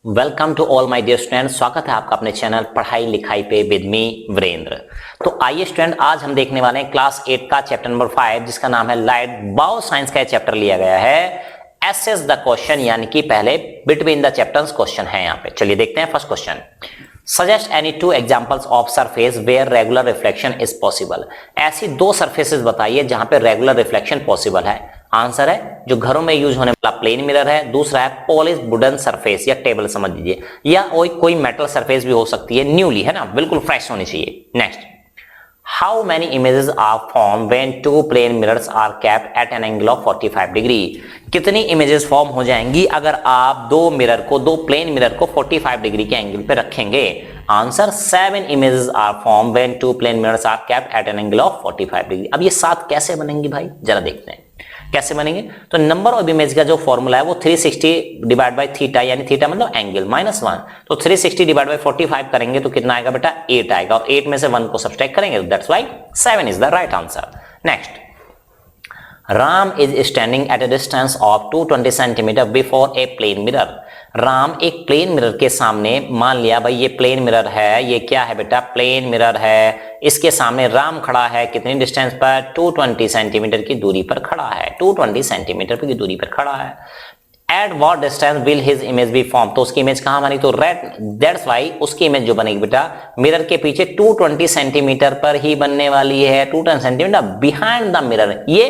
Welcome to all my dear student. स्वागत है आपका अपने चैनल पढ़ाई लिखाई पे विद मी वीरेंद्र। तो आइए स्टूडेंट, आज हम देखने वाले हैं क्लास 8 का चैप्टर नंबर 5 जिसका नाम है लाइट। बायो साइंस का चैप्टर लिया गया है। एसेस द क्वेश्चन, यानी कि पहले बिटवीन द चैप्टर्स क्वेश्चन है यहाँ पे। चलिए देखते हैं first question. Suggest any two examples of surface where regular reflection is possible. ऐसी दो सरफेसेस बताइए जहां पे रेगुलर रिफ्लेक्शन पॉसिबल है। आंसर है जो घरों में यूज होने वाला प्लेन मिरर है, दूसरा है पॉलिश वुडन सरफेस या टेबल समझ लीजिए, या कोई मेटल सरफेस भी हो सकती है, न्यूली है ना, बिल्कुल फ्रेश होनी चाहिए। Next, how many images are form when two plane mirrors are kept at an angle of 45 degree. कितनी इमेजेस फॉर्म हो जाएंगी अगर आप दो प्लेन मिरर को 45 डिग्री के एंगल पे रखेंगे। Answer 7 images are form when two plane mirrors are kept at an angle of 45 degree. अब ये 7 कैसे बनेंगी भाई, जरा देखते हैं कैसे बनेंगे। तो नंबर ऑफ इमेज का जो फॉर्मूला है वो 360 डिवाइड बाय थीटा, यानी थीटा मतलब एंगल -1। तो 360 डिवाइड बाय 45 करेंगे तो कितना आएगा बेटा, 8 आएगा, और 8 में से 1 को सब्सट्रैक्ट करेंगे, that's why 7 is the right answer. Next, Ram is standing at a distance of 220 centimetre before a plane mirror. Ram एक प्लेन मिरर के सामने, मान लिया भाई ये प्लेन मिरर है, ये क्या है बेटा, प्लेन मिरर है, इसके सामने राम खड़ा है, कितनी डिस्टेंस पर, 220 सेंटीमीटर की दूरी पर खड़ा है, 220 सेंटीमीटर की दूरी पर खड़ा है। At what distance will his image be form, तो उसकी इमेज कहां बनी, तो दैट्स व्हाई उसकी इमेज जो बनेगी बेटा मिरर के पीछे 220 सेंटीमीटर पर ही बनने वाली है, 220 सेंटीमीटर बिहाइंड द मिरर। ये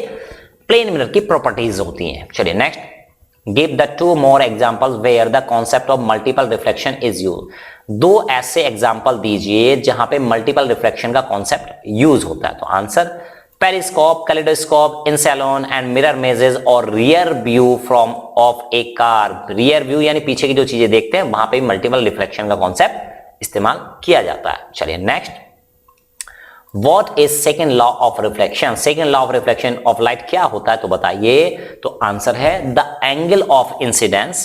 प्लेन मिरर की प्रॉपर्टीज होती हैं। चलिए next, give the 2 more examples where the concept of multiple reflection is used। दो ऐसे एग्जाम्पल दीजिए जहां पे मल्टीपल रिफ्लेक्शन का कॉन्सेप्ट यूज होता है। तो answer, periscope, kaleidoscope, in salon and mirror mazes और rear view from of a car. Rear view यानी पीछे की जो चीजें देखते हैं वहां पे मल्टीपल रिफ्लेक्शन का कॉन्सेप्ट इस्तेमाल किया जाता है। चलिए next, What is second law of reflection? Second law of reflection of light क्या होता है तो बताइए। तो आंसर है the angle of incidence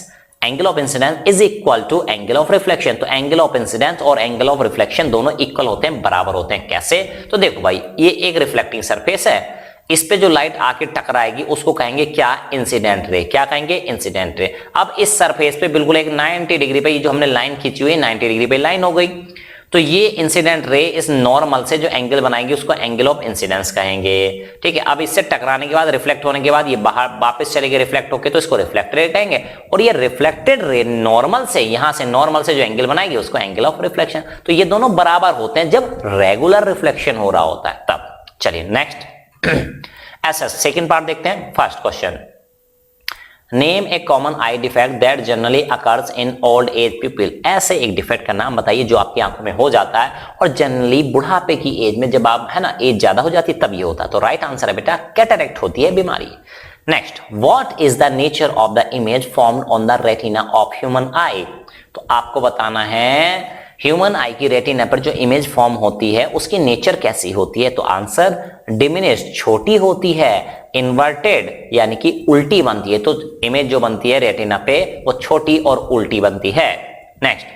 is equal to angle of reflection। तो angle of incidence और angle of reflection दोनों इक्वल होते हैं, बराबर होते हैं। कैसे, तो देखो भाई ये एक रिफ्लेक्टिंग सरफेस है, इस पे जो लाइट आके टकराएगी उसको कहेंगे क्या, इंसिडेंट रे। क्या कहेंगे, इंसिडेंट रे। अब इस सरफेस पे बिल्कुल एक 90 डिग्री पे, ये जो हमने लाइन खींची हुई है 90 डिग्री पे लाइन हो गई, तो ये इंसिडेंट रे इस नॉर्मल से जो एंगल बनाएगी उसको एंगल ऑफ इंसिडेंस कहेंगे। ठीक है, अब इससे टकराने के बाद, रिफ्लेक्ट होने के बाद ये बाहर वापस चलेगी रिफ्लेक्ट होके, तो इसको रिफ्लेक्टेड रे कहेंगे। और ये रिफ्लेक्टेड रे नॉर्मल से, यहां से नॉर्मल से जो एंगल बनाएगी उसको एंगल ऑफ रिफ्लेक्शन। तो ये दोनों बराबर होते हैं जब रेगुलर रिफ्लेक्शन हो रहा होता है तब। चलिए नेक्स्ट, ऐसा सेकेंड पार्ट देखते हैं। First question, name A common I defect that generally occurs in old age people. ऐसे एक डिफेक्ट का नाम बताइए जो आपकी आंखों में हो जाता है और जनरली बुढ़ापे की एज में, जब आप है ना एज ज्यादा हो जाती है तब ये होता है। तो राइट आंसर है बेटा कैटरेक्ट होती है बीमारी। Next, what is the nature of the image formed on the retina of human आई। तो आपको बताना है ह्यूमन आई की रेटिना पर जो इमेज फॉर्म होती है उसकी नेचर कैसी होती है। तो आंसर, डिमिनिश्ड, छोटी होती है, इन्वर्टेड यानी कि उल्टी बनती है। तो इमेज जो बनती है रेटिना पे वो छोटी और उल्टी बनती है। Next,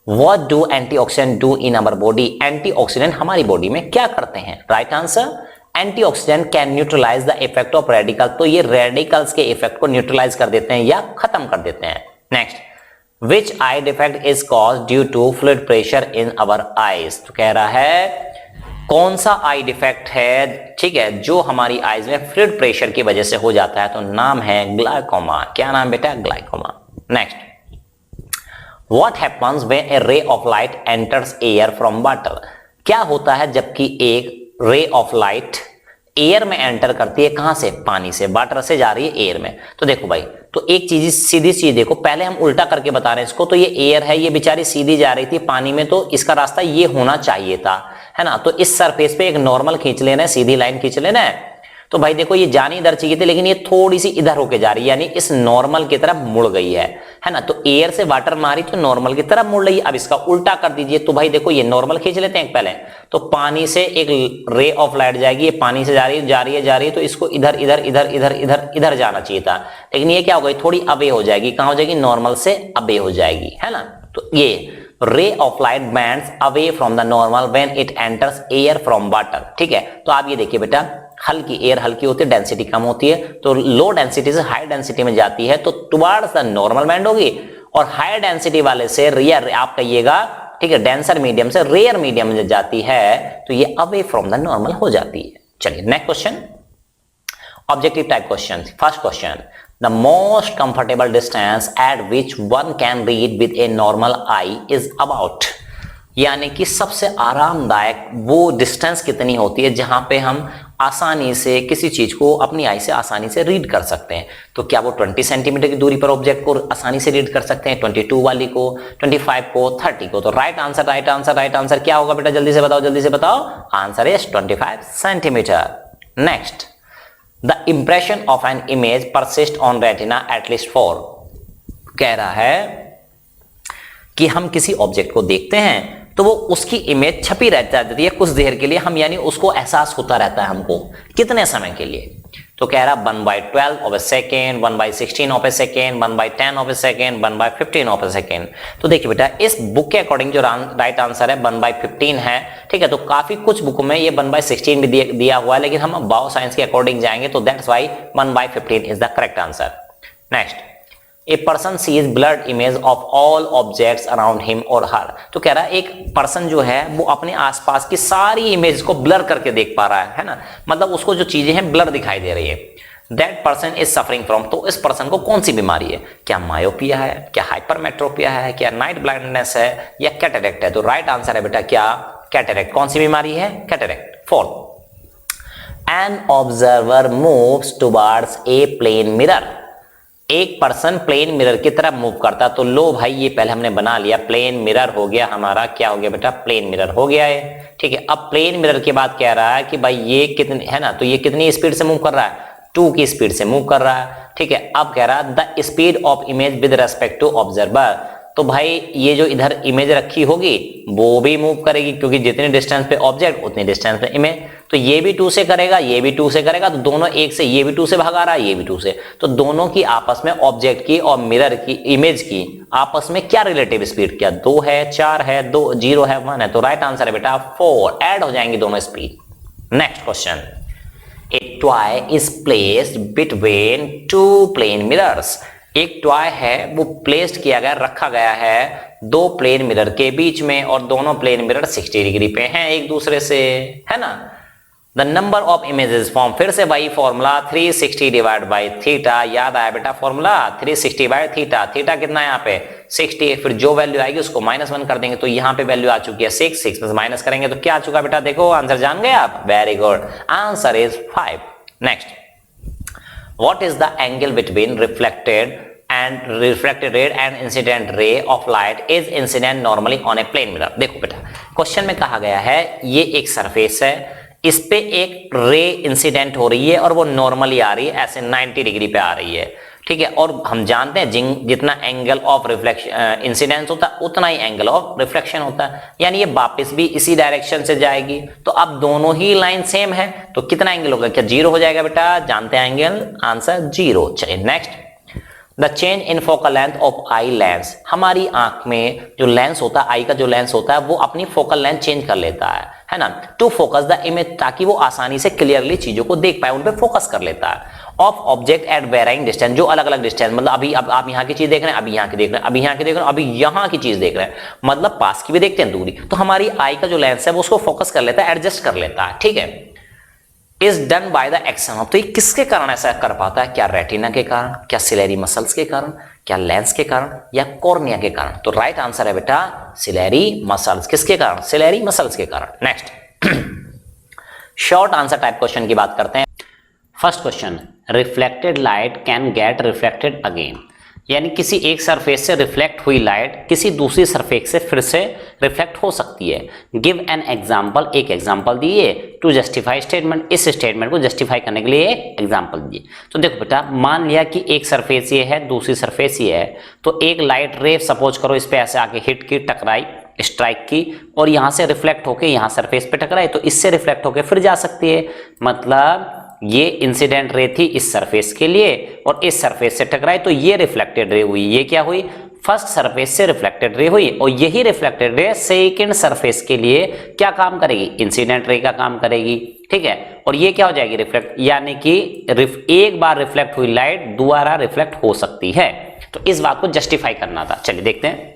what do antioxidant do in our body. Antioxidant हमारी बॉडी में क्या करते हैं। Right answer, antioxidant can neutralise the effect of radical. तो ये रेडिकल्स के इफेक्ट को न्यूट्रलाइज कर देते हैं या खत्म कर देते हैं। Next, Which eye defect is caused due to fluid pressure in our eyes। तो कह रहा है कौन सा आई डिफेक्ट है, ठीक है, जो हमारी आईज में फ्लूइड प्रेशर की वजह से हो जाता है। तो नाम है ग्लाइकोमा। क्या नाम बेटा, glaucoma. Next, What happens when a ray of light enters air from water। क्या होता है जबकि एक रे ऑफ लाइट एयर में एंटर करती है, कहां से, पानी से, वाटर से जा रही है एयर में। तो देखो भाई, तो एक चीज सीधी चीज देखो, पहले हम उल्टा करके बता रहे हैं इसको। तो ये एयर है, ये बेचारी सीधी जा रही थी पानी में, तो इसका रास्ता ये होना चाहिए था, है ना। तो इस सरफेस पे एक नॉर्मल खींच लेना है, सीधी लाइन खींच लेना है। तो भाई देखो ये जानी इधर चाहिए थी, लेकिन ये थोड़ी सी इधर होके जा रही है, यानी इस नॉर्मल की तरफ मुड़ गई है ना। तो एयर से वाटर मारी तो नॉर्मल की तरफ मुड़ रही है। अब इसका उल्टा कर दीजिए, तो भाई देखो ये नॉर्मल खींच लेते हैं पहले, तो पानी से एक रे ऑफ लाइट जाएगी, ये पानी से जा रही है, तो इसको इधर इधर इधर इधर इधर इधर जाना चाहिए था, लेकिन ये क्या हो गई, थोड़ी अवे हो जाएगी। कहां हो जाएगी, नॉर्मल से अवे हो जाएगी, है ना। तो ये ray of light bends away from the normal when it enters air from water. ठीक है, तो आप ये देखिए बेटा, हल्की एयर हल्की होती है, डेंसिटी कम होती है, तो लो डेंसिटी से हाई डेंसिटी में जाती है, तो टुवर्ड्स द नॉर्मल बैंड होगी, और हायर डेंसिटी वाले से रेयर आप कहिएगा, ठीक है, डेंसर मीडियम से रेयर मीडियम में जाती है तो ये अवे फ्रॉम द नॉर्मल हो जाती है। चलिए next question, objective type question. First question, the most comfortable distance eight which one can read with a normal I is about, यानी कि सबसे आरामदायक वो डिस्टेंस कितनी होती है जहां पे हम आसानी से किसी चीज को अपनी आई से आसानी से रीड कर सकते हैं। तो क्या वो 20 सेंटीमीटर की दूरी पर ऑब्जेक्ट को आसानी से रीड कर सकते हैं, 22 वाली को, 25 को, 30 को? तो राइट आंसर क्या होगा बेटा, जल्दी से बताओ। Answer is 25 centimetre. Next, the impression of an image persist on retina at least 4, कह रहा है कि हम किसी ऑब्जेक्ट को देखते हैं तो वो उसकी इमेज छपी रह जाती है कुछ देर के लिए, हम यानी उसको एहसास होता रहता है हमको, कितने समय के लिए? तो कह रहा 1/12 of A second, 1/16 of A second, 1/10 of A second, 1/15 of A second. तो देखिए बेटा, इस बुक के अकॉर्डिंग जो राइट आंसर है 1/15 है, ठीक है। तो काफी कुछ बुकों में ये 1/16 भी दिया हुआ है, लेकिन हम बायो साइंस के अकॉर्डिंग जाएंगे तो that's why 1/15 is the correct answer. Next, a person sees blurred image of all objects around him और हर। तो कह रहा है एक पर्सन जो है वो अपने आसपास की सारी इमेज को ब्लर करके देख पा रहा है ना, मतलब उसको जो चीजें हैं ब्लर दिखाई दे रही है। That person is suffering from, तो इस पर्सन को कौन सी बीमारी है? क्या मायोपिया है, क्या हाइपरमेट्रोपिया है, क्या नाइट ब्लाइंडनेस है, या कैटरेक्ट है? तो राइट आंसर है बेटा क्या, कैटरेक्ट। कौन सी बीमारी है? Cataract. Fourth, an observer moves towards a plane mirror, एक पर्सन प्लेन मिरर की तरफ मूव करता। तो लो भाई, ये पहले हमने बना लिया, प्लेन मिरर हो गया हमारा, क्या हो गया बेटा, प्लेन मिरर हो गया है, ठीक है। अब प्लेन मिरर के बाद कह रहा है कि भाई ये कितनी है ना, तो ये कितनी स्पीड से मूव कर रहा है, 2 की स्पीड से मूव कर रहा है, ठीक है। अब कह रहा है the speed of image with respect to observer, तो भाई ये जो इधर इमेज रखी होगी वो भी मूव करेगी, क्योंकि जितने डिस्टेंस पे ऑब्जेक्ट उतने डिस्टेंस पे इमेज। तो ये भी 2 से करेगा, ये भी 2 से करेगा, तो दोनों एक से, ये भी 2 से भगा रहा है, ये भी 2 से, तो दोनों की आपस में, ऑब्जेक्ट की और मिरर की, इमेज की आपस में क्या रिलेटिव स्पीड, क्या 2 है, 4 है, 2, 0 है, 1 है? तो राइट आंसर है बेटा 4, ऐड हो जाएंगी दोनों speed. Next question, a toy is placed between 2 plane mirrors, एक टॉय है वो प्लेस्ड किया गया, रखा गया है 2 प्लेन मिरर के बीच में, और दोनों प्लेन मिरर 60 डिग्री पे हैं एक दूसरे से, है ना। The number of images form, फिर से वही फॉर्मूला 360 डिवाइड बाई थीटा, याद आया बेटा फॉर्मूला 360 बाई थीटा। थीटा कितना है यहाँ पे 60, फिर जो वैल्यू आएगी उसको -1 कर देंगे, तो यहाँ पे वैल्यू आ चुकी है 6 में माइनस करेंगे तो क्या आ चुका बेटा, देखो आंसर जान गए आप, very good, answer is 5। Next, what is the angle between reflected ray and incident ray of light is incident normally on a plane mirror। देखो बेटा, क्वेश्चन में कहा गया है ये एक सरफेस है, इस पे एक रे इंसिडेंट हो रही है और वो नॉर्मली आ रही है, ऐसे 90 डिग्री पे आ रही है, ठीक है। और हम जानते हैं जितना एंगल ऑफ रिफ्लेक्शन इंसिडेंस होता है उतना ही एंगल ऑफ रिफ्लेक्शन होता है, यानी ये वापस भी इसी डायरेक्शन से जाएगी। तो अब दोनों ही लाइन सेम है, तो कितना एंगल होगा, क्या 0 हो जाएगा बेटा? जानते हैं एंगल, आंसर 0। चलिए next, the change in focal length of eye lens, हमारी आंख में जो लेंस होता है, आई का जो लेंस होता है वो अपनी फोकल लेंथ चेंज कर लेता है ना, टू फोकस द इमेज, ताकि वो आसानी से क्लियरली चीजों को देख पाए, उन पे फोकस कर लेता है। Of object at varying distance, जो अलग अलग डिस्टेंस, मतलब अभी अब आप यहाँ की चीज देख रहे हैं, अभी यहाँ की देख रहे हैं, अभी यहाँ की देख रहे हैं, अभी यहाँ की चीज देख रहे हैं, मतलब पास की भी देखते हैं, दूरी, तो हमारी आई का जो लेंस है वो उसको फोकस कर लेता है, एडजस्ट कर लेता है, ठीक है। Is done by the action of, तो ये किसके कारण ऐसा कर पाता है? क्या रेटिना के कारण, क्या सिलेरी मसल्स के कारण, क्या लेंस के कारण, या कॉर्निया के कारण? तो राइट आंसर है बेटा सिलेरी मसल्स। किसके कारण? सिलेरी मसल्स के कारण। Next, short answer type question की बात करते हैं। First question, reflected light can get reflected again, यानी किसी एक सरफेस से रिफ्लेक्ट हुई लाइट किसी दूसरी सरफेस से फिर से रिफ्लेक्ट हो सकती है। गिव एन एग्जाम्पल, एक एग्जाम्पल दिए, टू जस्टिफाई स्टेटमेंट, इस स्टेटमेंट को जस्टिफाई करने के लिए एक एग्जाम्पल दिए। तो देखो बेटा, मान लिया कि एक सरफेस ये है, दूसरी सरफेस ये है, तो एक लाइट रे सपोज करो इस पे ऐसे आके हिट की, टकराई, स्ट्राइक की, और यहां से रिफ्लेक्ट होके यहां सरफेस पे टकराई, तो इससे रिफ्लेक्ट होके फिर जा सकती है, मतलब ये इंसिडेंट रे थी इस सरफेस के लिए और इस सरफेस से टकराई, तो ये रिफ्लेक्टेड रे हुई। ये क्या हुई? फर्स्ट सरफेस से रिफ्लेक्टेड रे हुई, और यही रिफ्लेक्टेड रे सेकंड सरफेस के लिए क्या काम करेगी? इंसिडेंट रे का काम करेगी, ठीक है। और ये क्या हो जाएगी? रिफ्लेक्ट, यानी कि एक बार रिफ्लेक्ट हुई लाइट दोबारा रिफ्लेक्ट हो सकती है। तो इस बात को जस्टिफाई करना था। चलिए देखते हैं।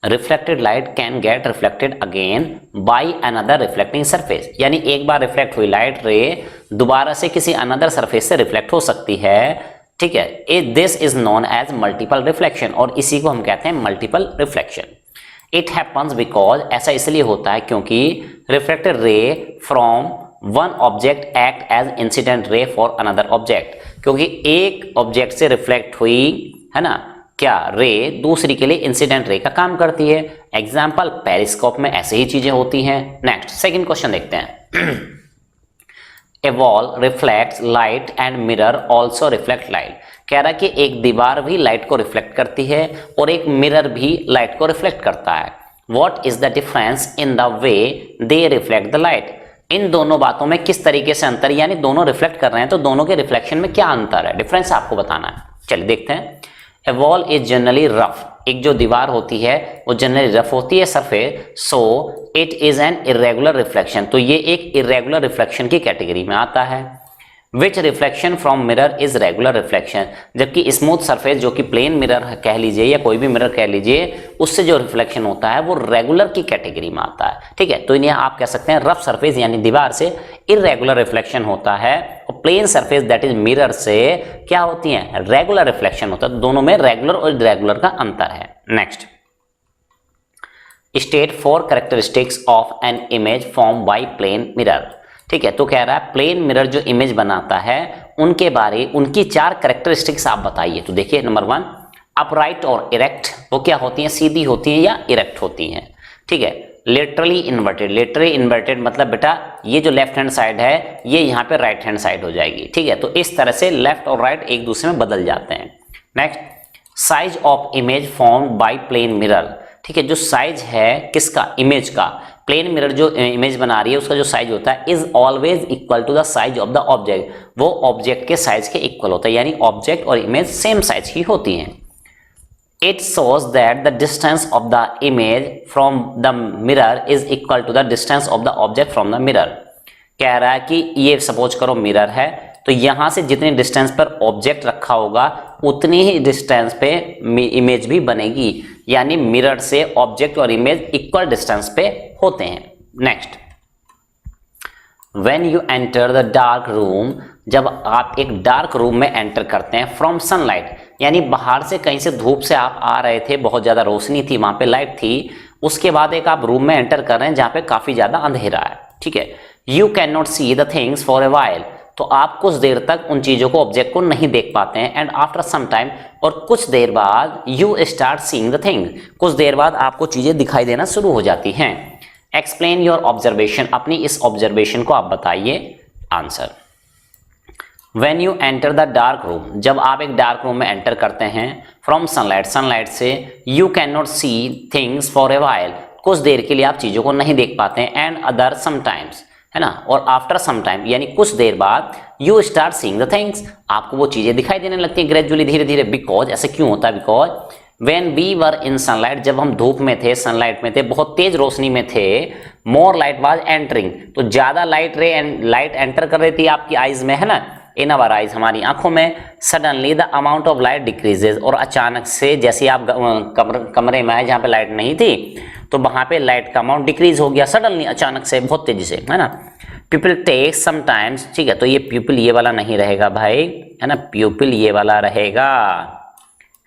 Reflected light can get reflected again by another reflecting surface, यानी एक बार रिफ्लेक्ट हुई लाइट रे दोबारा से किसी अनदर सरफेस से रिफ्लेक्ट हो सकती है, ठीक है। This is known as multiple reflection, और इसी को हम कहते हैं multiple reflection. It happens because, ऐसा इसलिए होता है क्योंकि reflected ray from one object act as incident ray for another object, क्योंकि एक ऑब्जेक्ट से रिफ्लेक्ट हुई है ना क्या रे दूसरी के लिए इंसिडेंट रे का काम करती है। एग्जाम्पल पेरिस्कोप में ऐसे ही चीजें होती हैं। नेक्स्ट सेकंड क्वेश्चन देखते हैं। A wall reflects light and mirror also reflect light, कह रहा है कि एक दीवार भी लाइट को रिफ्लेक्ट करती है और एक मिरर भी लाइट को रिफ्लेक्ट करता है। What is the difference in the way they reflect the light, इन दोनों बातों में किस तरीके से अंतर, यानी दोनों रिफ्लेक्ट कर रहे हैं तो दोनों के रिफ्लेक्शन में क्या अंतर है, डिफरेंस आपको बताना है। चलिए देखते हैं। A wall is generally rough, एक जो दीवार होती है वो जनरली रफ होती है surface, so it is an irregular reflection, तो ये एक इरेगुलर रिफ्लेक्शन की कैटेगरी में आता है। Which reflection from mirror is regular reflection, जबकि स्मूथ सरफेस जो कि प्लेन मिरर कह लीजिए या कोई भी मिरर कह लीजिए, उससे जो रिफ्लेक्शन होता है वो रेगुलर की कैटेगरी में आता है, ठीक है। तो इन्हें आप कह सकते हैं रफ सरफेस यानी दीवार से इरेगुलर रिफ्लेक्शन होता है, और plane surface that is mirror से क्या होती है, रेगुलर रिफ्लेक्शन होता है। दोनों में रेगुलर और इरेगुलर का अंतर है। Next, state 4 characteristics of an image form by plane mirror, ठीक है। तो कह रहा है प्लेन मिरर जो इमेज बनाता है उनके बारे उनकी 4 कैरेक्टरिस्टिक्स आप बताइए। तो देखिए नंबर 1 अपराइट और इरेक्ट, वो क्या होती हैं, सीधी होती हैं या इरेक्ट होती हैं, ठीक है। लेटरली इन्वर्टेड, लेटरली इन्वर्टेड मतलब बेटा ये जो लेफ्ट हैंड साइड है ये यहाँ पे राइट हैंड साइड हो जाएगी, ठीक है। तो इस तरह से लेफ्ट और राइट एक दूसरे में बदल जाते हैं। Next, size of image formed by plane mirror, ठीक है। जो साइज है किसका, इमेज का, प्लेन मिरर जो इमेज बना रही है उसका जो साइज होता है is always equal to the size of the object, वो ऑब्जेक्ट के साइज के इक्वल होता है, यानी ऑब्जेक्ट और इमेज सेम साइज की होती हैं। It shows that the distance of the image from the mirror is equal to the distance of the object from the mirror, कह रहा है कि ये सपोज करो मिरर है तो यहां से जितनी डिस्टेंस पर ऑब्जेक्ट रखा होगा उतनी ही डिस्टेंस पे इमेज भी बनेगी, यानी मिरर से ऑब्जेक्ट और इमेज इक्वल डिस्टेंस पे होते हैं। Next, when you enter the dark room, जब आप एक डार्क रूम में एंटर करते हैं फ्रॉम सनलाइट, यानी बाहर से कहीं से धूप से आप आ रहे थे, बहुत ज्यादा रोशनी थी, वहां पे लाइट थी, उसके बाद एक आप रूम में एंटर कर रहे हैं जहां पे काफी ज्यादा अंधेरा है, ठीक है। You can not C the things for a while, तो आप कुछ देर तक उन चीजों को ऑब्जेक्ट को नहीं देख पाते हैं। एंड आफ्टर सम टाइम, और कुछ देर बाद you start seeing the thing, कुछ देर बाद आपको चीजें दिखाई देना शुरू हो जाती हैं। एक्सप्लेन योर ऑब्जर्वेशन, अपनी इस ऑब्जर्वेशन को आप बताइए। Answer, when you enter the dark room, जब आप एक डार्क रूम में एंटर करते हैं फ्रॉम सनलाइट, सनलाइट से, you can not see things for a while, कुछ देर के लिए आप चीजों को नहीं देख पाते हैं। एंड अदर समटाइम्स, है ना, और आफ्टर सम टाइम यानी कुछ देर बाद you start seeing the things, आपको वो चीजें दिखाई देने लगती है ग्रेजुअली, धीरे धीरे। बिकॉज, ऐसे क्यों होता है, because when we were in sunlight, जब हम धूप में थे, सनलाइट में थे, बहुत तेज रोशनी में थे, मोर लाइट वाज एंटरिंग, तो ज्यादा लाइट एंटर कर रही थी आपकी आईज में, है ना, इन आवर आईज, हमारी आंखों में। Suddenly the amount of light decreases, और अचानक से जैसे आप कमरे में आए जहाँ पे लाइट नहीं थी तो वहां पे लाइट का अमाउंट डिक्रीज हो गया सडनली, अचानक से, बहुत तेजी से, है ना। पीपल टेक समटाइम्स, ठीक है। तो ये प्यूपिल ये वाला नहीं रहेगा भाई, है ना, प्यूपिल ये वाला रहेगा,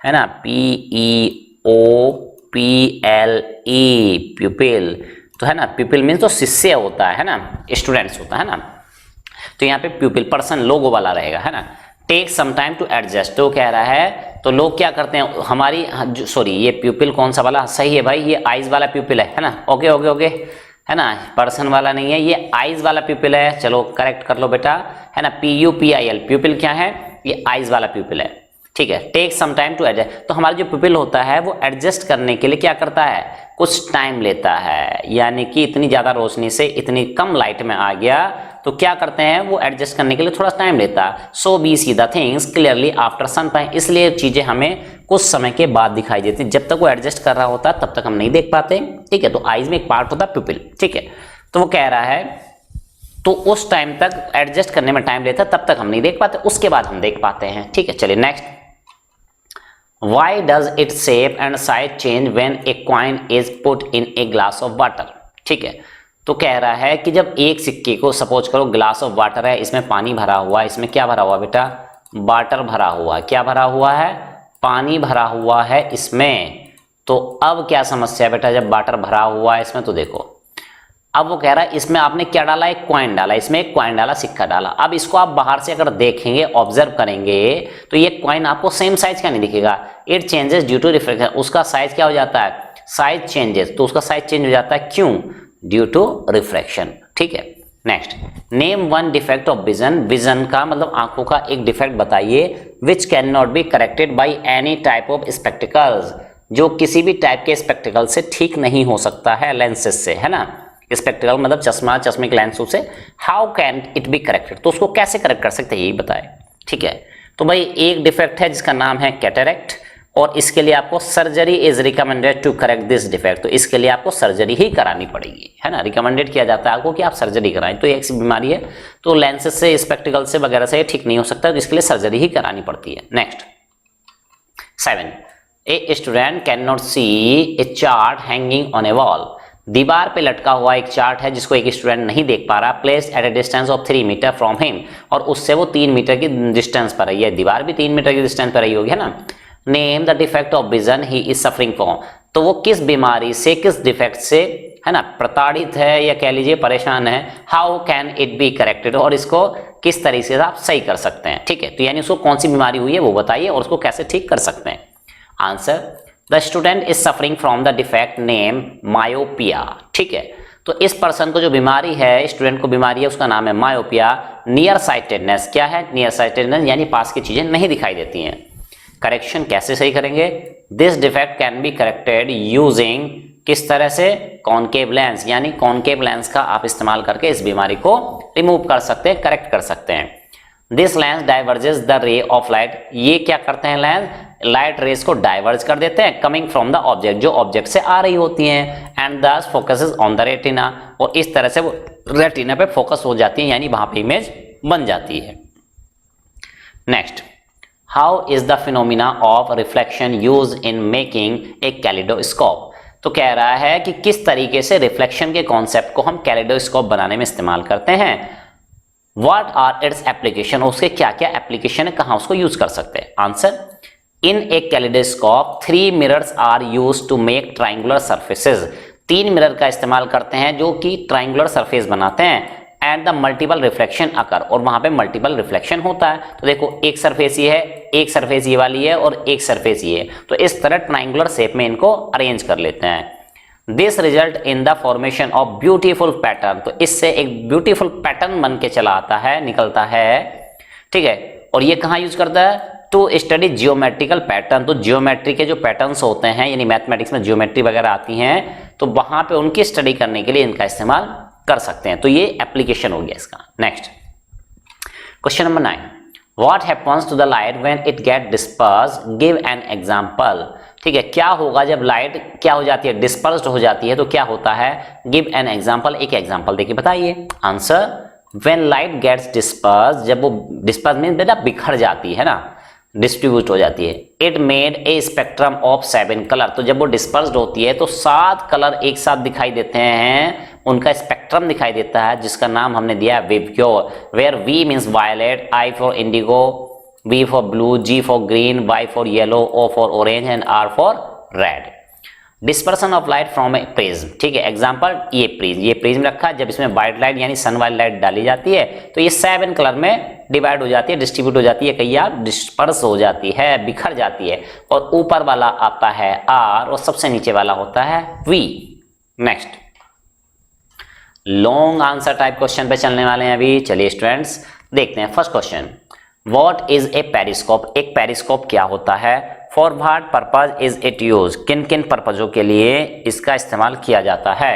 है ना, PEOPLE, प्यूपिल, तो है ना, प्यूपिल मीन्स तो शिष्य होता है ना, स्टूडेंट्स होता है ना, तो यहाँ पे प्यूपिल पर्सन लोगो वाला रहेगा, है ना। Take some time to adjust, तो कह रहा है तो लोग क्या करते हैं हमारी, सॉरी ये प्यूपिल कौन सा वाला, सही है भाई, ये आइज वाला प्यूपिल है ना, ओके ओके ओके, है ना, पर्सन वाला नहीं है, ये आइज वाला प्यूपिल है, चलो करेक्ट कर लो बेटा, है ना। PUPIL, प्यूपिल क्या है, ये आइज वाला प्यूपिल है, ठीक है। Take some time to adjust, तो हमारा जो प्यूपिल होता है वो एडजस्ट करने के लिए क्या करता है, कुछ टाइम लेता है, यानी कि इतनी ज्यादा रोशनी से इतनी कम लाइट में आ गया तो क्या करते हैं वो एडजस्ट करने के लिए थोड़ा टाइम लेता है। So we see the things clearly after some time, इसलिए चीजें हमें कुछ समय के बाद दिखाई देती हैं, जब तक वो एडजस्ट कर रहा होता है तब तक हम नहीं देख पाते, ठीक है। तो आईज में एक पार्ट होता है प्यूपिल, ठीक है। तो वो कह रहा है तो उस टाइम तक एडजस्ट करने में टाइम लेता है, तब तक हम नहीं देख पाते, उसके बाद हम देख पाते हैं, ठीक है। चलिए next, why does it shape and size change when a coin is put in a glass of water. ठीक है, तो कह रहा है कि जब एक सिक्के को सपोज करो ग्लास ऑफ वाटर है, इसमें पानी भरा हुआ है, इसमें क्या भरा हुआ बेटा, वाटर भरा हुआ है। क्या भरा हुआ है, पानी भरा हुआ है इसमें। तो अब क्या समस्या है बेटा, जब वाटर भरा हुआ है इसमें, तो देखो अब वो कह रहा है इसमें आपने क्या डाला, एक कॉइन डाला, इसमें एक कॉइन डाला, सिक्का डाला। अब इसको आप बाहर से अगर देखेंगे, ऑब्जर्व करेंगे, तो ये कॉइन आपको सेम साइज का नहीं दिखेगा। It changes due to reflection, उसका साइज क्या हो जाता है, साइज चेंजेस, तो उसका साइज चेंज हो जाता है, क्यों, ड्यू टू रिफ्रैक्शन। ठीक है, next, name one defect of vision. Vision का मतलब आंखों का एक डिफेक्ट बताइए, which can not be corrected by any type of spectacles, जो किसी भी टाइप के स्पेक्टिकल से ठीक नहीं हो सकता है, लेंसेज से, है ना। स्पेक्टिकल मतलब चश्मा, चश्मे के लेंसों से। How can it be corrected, तो उसको कैसे करेक्ट कर सकते हैं यही बताए। ठीक है, तो भाई एक डिफेक्ट है जिसका नाम है कैटरेक्ट, और इसके लिए आपको surgery is recommended to correct this defect. तो इसके लिए आपको सर्जरी ही करानी पड़ेगी, है ना, रिकमेंडेड किया जाता है आपको कि आप सर्जरी कराएं। तो एक ऐसी बीमारी है, तो लेंसेज से, स्पेक्टिकल से वगैरह से ठीक नहीं हो सकता, तो इसके लिए सर्जरी ही करानी पड़ती है। Next 7, a student can not see a chart hanging on a wall. दीवार पे लटका हुआ एक चार्ट है जिसको एक स्टूडेंट नहीं देख पा रहा, placed at a distance of 3 metre from him, और उससे वो 3 मीटर की डिस्टेंस पर है, दीवार भी 3 मीटर की डिस्टेंस पर रही होगी, है ना। Name the defect of vision he is suffering from, तो वो किस बीमारी से, किस डिफेक्ट से, है ना, प्रताड़ित है या कह लीजिए परेशान है। How can it be corrected, और इसको किस तरीके से आप सही कर सकते हैं। ठीक है, तो यानी उसको कौन सी बीमारी हुई है वो बताइए और उसको कैसे ठीक कर सकते हैं। Answer, the student is suffering from the defect name myopia. ठीक है, तो इस पर्सन को जो बीमारी है, स्टूडेंट को बीमारी है, उसका नाम है मायोपिया। नियर साइटेडनेस, क्या है, नियर साइटेडनेस यानी पास की चीजें नहीं दिखाई देती हैं। करेक्शन कैसे सही करेंगे, this defect can be corrected using, किस तरह से, कॉनकेव लेंस, यानी कॉनकेव लेंस का आप इस्तेमाल करके इस बीमारी को रिमूव कर सकते हैं, करेक्ट कर सकते हैं। दिस लेंस डाइवर्जेस द रे ऑफ लाइट, ये क्या करते हैं, लेंस लाइट रेस को डाइवर्ज कर देते हैं, कमिंग फ्रॉम द ऑब्जेक्ट, जो ऑब्जेक्ट से आ रही होती हैं, एंड दस फोकसेस ऑन द रेटिना, और इस तरह से वो रेटिना पे फोकस हो जाती है, यानी वहां पे इमेज बन जाती है। Next, how is the phenomena of reflection use in making a kaleidoscope, तो कह रहा है कि किस तरीके से रिफ्लेक्शन के कॉन्सेप्ट को हम कैलिडोस्कोप बनाने में इस्तेमाल करते हैं। व्हाट आर इट्स एप्लीकेशन, उसके क्या क्या एप्लीकेशन है, कहां उसको यूज कर सकते हैं। Answer, in a kaleidoscope 3 mirrors are use to make triangular surfaces, 3 mirror का इस्तेमाल करते हैं जो कि ट्राइंगुलर सरफेस बनाते हैं, एंड द मल्टीपल रिफ्लेक्शन अकर, और वहां पे मल्टीपल रिफ्लेक्शन होता है। तो देखो एक सरफेस ये है, एक सरफेस ये वाली है, और एक सरफेस ये है, तो इस तरह ट्राइंगुलर शेप में इनको अरेंज कर लेते हैं। This result in the formation of beautiful pattern, तो इससे एक ब्यूटीफुल पैटर्न बन के चला आता है, निकलता है। ठीक है, और ये कहाँ यूज करता है, टू स्टडी जियोमेट्रिकल पैटर्न, तो जियोमेट्री के जो पैटर्न्स होते हैं, यानी मैथमेटिक्स में जियोमेट्री वगैरह आती हैं, तो वहां पे उनकी स्टडी करने के लिए इनका इस्तेमाल कर सकते हैं। तो ये एप्लीकेशन हो गया इसका। Next, question number 9, what happens to the light when it get disperse, give an example. ठीक है, क्या होगा जब लाइट क्या हो जाती है, डिस्पर्स्ड हो जाती है, तो क्या होता है, गिव एन एग्जांपल, एक एग्जांपल देके बताइए। Answer, when light gets disperse, जब वो डिस्पर्स मींस बेटा बिखर जाती है ना, डिस्ट्रीब्यूट हो जाती है। It made a spectrum of 7 colour, तो जब वो डिस्पर्स्ड होती है तो 7 कलर एक साथ दिखाई देते हैं, उनका स्पेक्ट्रम दिखाई देता है, जिसका नाम हमने दिया है VIBGYOR, where V means violet, I for indigo, B for blue, G for green, Y for yellow, O for orange and R for red. Dispersion of light from a prism, ठीक है, एग्जांपल ये prism रखा, जब इसमें white light यानी सन वाली light डाली जाती है तो ये 7 कलर में डिवाइड हो जाती है, डिस्ट्रीब्यूट हो जाती है, कहीं आप डिस्पर्स हो जाती है, बिखर जाती है, और ऊपर वाला आता है आर और सबसे नीचे वाला होता है V. Next, long answer type question पे चलने वाले हैं अभी। चलिए स्टूडेंट्स देखते हैं first question, what is a periscope, एक पेरिस्कोप क्या होता है, for what purpose is it use, किन किन पर्पजों के लिए इसका इस्तेमाल किया जाता है।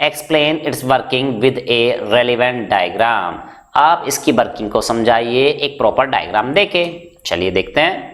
Explain it's working with A relevant diagram, आप इसकी वर्किंग को समझाइए एक प्रॉपर डायग्राम देके। चलिए देखते हैं।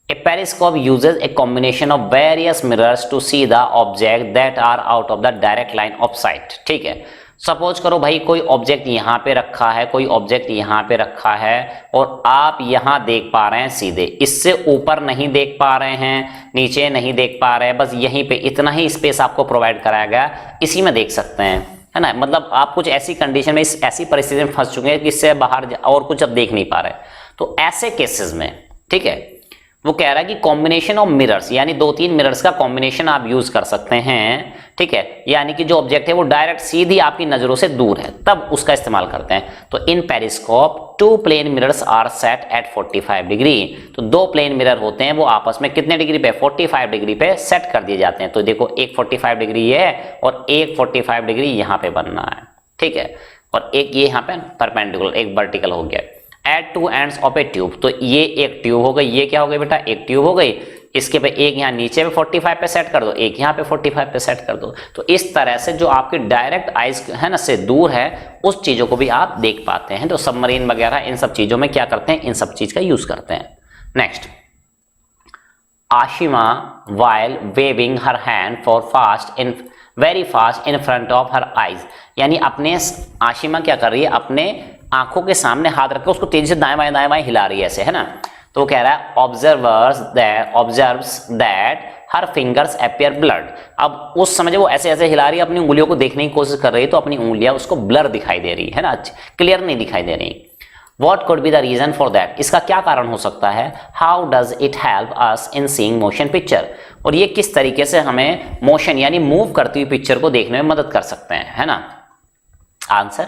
A periscope uses a combination of various mirrors to see the object that are out of the direct line of sight, ठीक है, सपोज करो भाई कोई ऑब्जेक्ट यहाँ पे रखा है, कोई ऑब्जेक्ट यहाँ पे रखा है और आप यहाँ देख पा रहे हैं सीधे, इससे ऊपर नहीं देख पा रहे हैं, नीचे नहीं देख पा रहे हैं, बस यहीं पे इतना ही स्पेस आपको प्रोवाइड कराया गया, इसी में देख सकते हैं, है ना। मतलब आप कुछ ऐसी कंडीशन में, ऐसी परिस्थिति में फंस चुके हैं कि इससे बाहर और कुछ अब देख नहीं पा रहे। तो ऐसे केसेस में, ठीक है, वो कह रहा है कि कॉम्बिनेशन ऑफ मिरर्स, यानी 2-3 मिरर्स का कॉम्बिनेशन आप यूज कर सकते हैं, ठीक है, यानी कि जो ऑब्जेक्ट है वो डायरेक्ट सीधी आपकी नजरों से दूर है, तब उसका इस्तेमाल करते हैं। तो in periscope 2 plane mirrors are set at 45 degree. तो 2 प्लेन मिरर होते हैं, वो आपस में कितने डिग्री पे, 45 डिग्री पे सेट कर दिए जाते हैं। तो देखो एक 45 डिग्री ये है और एक 45 डिग्री यहाँ पे बनना है, ठीक है, और एक ये यहाँ पे परपेंडिकुलर, एक वर्टिकल हो गया। At 2 ends of a tube, तो ये एक ट्यूब हो गई, ये क्या हो गई बेटा, एक ट्यूब हो गई, इसके पे एक यहाँ नीचे पे 45 पे सेट कर दो, एक यहाँ पे 45 पे सेट कर दो। तो इस तरह से जो आपकी डायरेक्ट आइज है ना से दूर है, उस चीजों को भी आप देख पाते हैं। तो सबमरीन वगैरह इन सब चीजों में क्या करते हैं, इन सब चीज का यूज करते हैं। Next, Ashima while waving her hand for fast in very fast in front of her eyes, यानी अपने आशिमा क्या कर रही है, अपने आंखों के सामने हाथ रख के उसको तेजी से दाएं बाएं हिला रही है ऐसे, है ना। तो वो कह रहा है observes that her fingers appear blood. अब उस समय जब वो ऐसे ऐसे हिला रही है, अपनी उंगलियों को देखने की कोशिश कर रही है, तो अपनी उंगलियां उसको ब्लर दिखाई दे रही है ना, क्लियर नहीं दिखाई दे रही। What could be the reason for that? इसका क्या कारण हो सकता है? How does it help us in seeing motion picture? और ये किस तरीके से हमें मोशन यानी मूव करती हुई पिक्चर को देखने में मदद कर सकते हैं, है ना। Answer,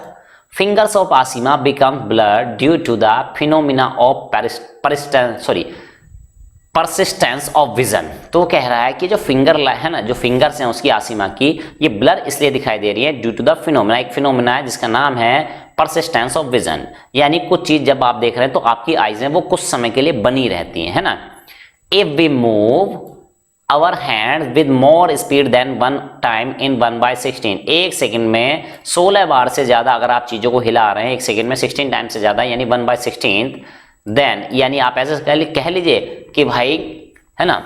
fingers of Asima become blurred due to the phenomena of persistence of vision। तो कह रहा है कि जो फिंगर है ना, जो फिंगर्स हैं उसकी आसिमा की, ये ब्लर इसलिए दिखाई दे रही है ड्यू टू द फिनोमेना, एक फिनोमेना है जिसका नाम है परसिस्टेंस ऑफ विजन, यानी कुछ चीज जब आप देख रहे हैं तो आपकी आइजें वो कुछ समय के लिए बनी रहती हैं, है ना। If we move our hand with more speed then 1 time in 1/16, एक सेकंड में 16 बार से ज्यादा अगर आप चीजों को हिला रहे हैं, एक सेकंड में 16 टाइम से ज्यादा, यानी 1/16, देन यानी आप ऐसे कह लीजिए कि भाई, है ना,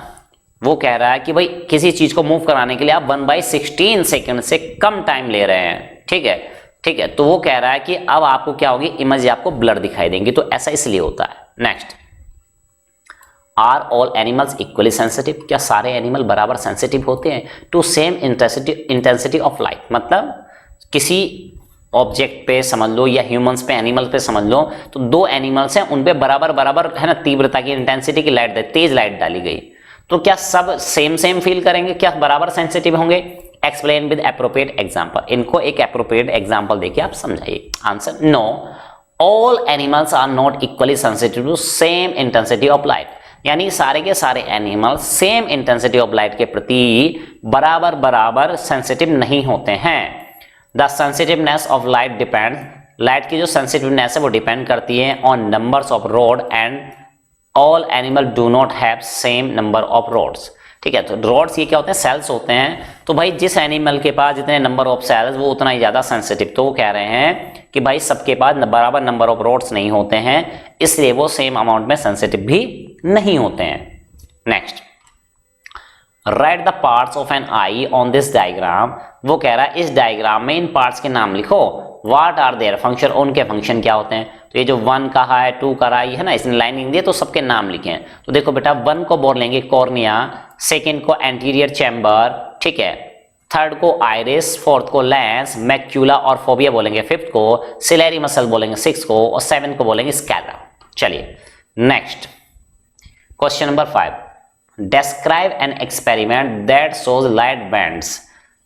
वो कह रहा है कि भाई किसी चीज को मूव कराने के लिए आप 1/16 सेकंड से कम टाइम ले रहे हैं, ठीक है, ठीक है। तो वो कह रहा है कि अब आपको क्या होगी, इमेज आपको ब्लर दिखाई देंगी, तो ऐसा इसलिए होता है। Next, are all animals equally sensitive, क्या सारे एनिमल बराबर सेंसिटिव होते हैं to same intensity of light. मतलब किसी ऑब्जेक्ट पे समझ लो या ह्यूमंस पे, एनिमल्स पे समझ लो, तो 2 एनिमल्स हैं, उन पे बराबर है ना तीव्रता की, इंटेंसिटी की लाइट, तेज लाइट डाली गई, तो क्या सब सेम फील करेंगे, क्या बराबर सेंसिटिव होंगे? एक्सप्लेन विद एप्रोप्रिएट एग्जांपल, इनको एक एप्रोप्रिएट एग्जांपल देके आप समझाइए। Answer, no, all animals are not equally sensitive to same intensity of light, यानी सारे के सारे animal same intensity of light के प्रति बराबर सेंसिटिव नहीं होते हैं। The sensitiveness of light depend, लाइट की जो सेंसिटिवनेस है वो डिपेंड करती है on numbers of rod and all animal do not have same number of rods, ठीक है। तो रोड्स ये क्या होते हैं, सेल्स होते हैं, तो भाई जिस एनिमल के पास जितने नंबर ऑफ सेल्स वो उतना ही ज्यादा सेंसिटिव। तो वो कह रहे हैं कि भाई सबके पास बराबर नंबर ऑफ रोड्स नहीं होते हैं, इसलिए वो सेम अमाउंट में सेंसिटिव भी नहीं होते हैं। Next, write the parts of an eye on this diagram, वो कह रहा है इस डायग्राम में इन पार्ट्स के नाम लिखो। व्हाट आर देयर फंक्शन, उनके फंक्शन क्या होते हैं। तो ये जो 1 कहा है, 2 कहा है, है ना, इसने लाइनिंग दी तो सबके नाम लिखे हैं। तो देखो बेटा, 1 को बोल लेंगे कॉर्निया, सेकंड को एंटीरियर चैम्बर, ठीक है, थर्ड को आइरिस, फोर्थ को लेंस, मैक्यूला और फोबिया बोलेंगे, फिफ्थ को सिलेरी मसल बोलेंगे, 6 को, और 7 को बोलेंगे स्कैला। चलिए next, question number 5, describe an experiment that shows light bands.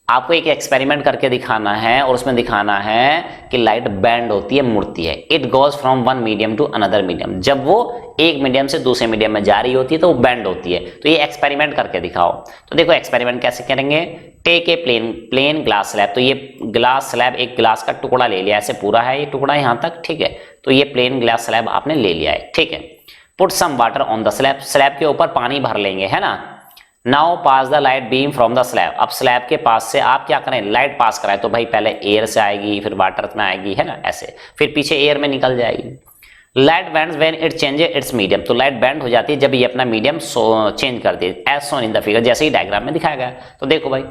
आपको एक एक्सपेरिमेंट करके दिखाना है और उसमें दिखाना है कि लाइट बैंड होती है, मुड़ती है। It goes from one medium to another medium, जब वो एक मीडियम से दूसरे मीडियम में जा रही होती है तो वो बैंड होती है। तो ये एक्सपेरिमेंट करके दिखाओ। तो देखो एक्सपेरिमेंट कैसे करेंगे, take a plane glass slab. तो ये ग्लास स्लैब, एक ग्लास का टुकड़ा ले लिया, ऐसे पूरा है ये टुकड़ा यहाँ तक, ठीक है। तो ये प्लेन ग्लास स्लैब आपने ले लिया है, ठीक है। Put some water on the slab, slab के ऊपर पानी भर लेंगे, है ना। Now pass the light beam from the slab, अब स्लैब के पास से आप क्या करें, लाइट पास कराएं। तो भाई पहले एयर से आएगी, फिर वाटर में आएगी, है ना, ऐसे, फिर पीछे एयर में निकल जाएगी। Light bends when it changes its medium, तो लाइट बैंड हो जाती है जब ये अपना मीडियम चेंज कर दे, as shown in the figure, जैसे ही डायग्राम में दिखाया गया। तो देखो भाई,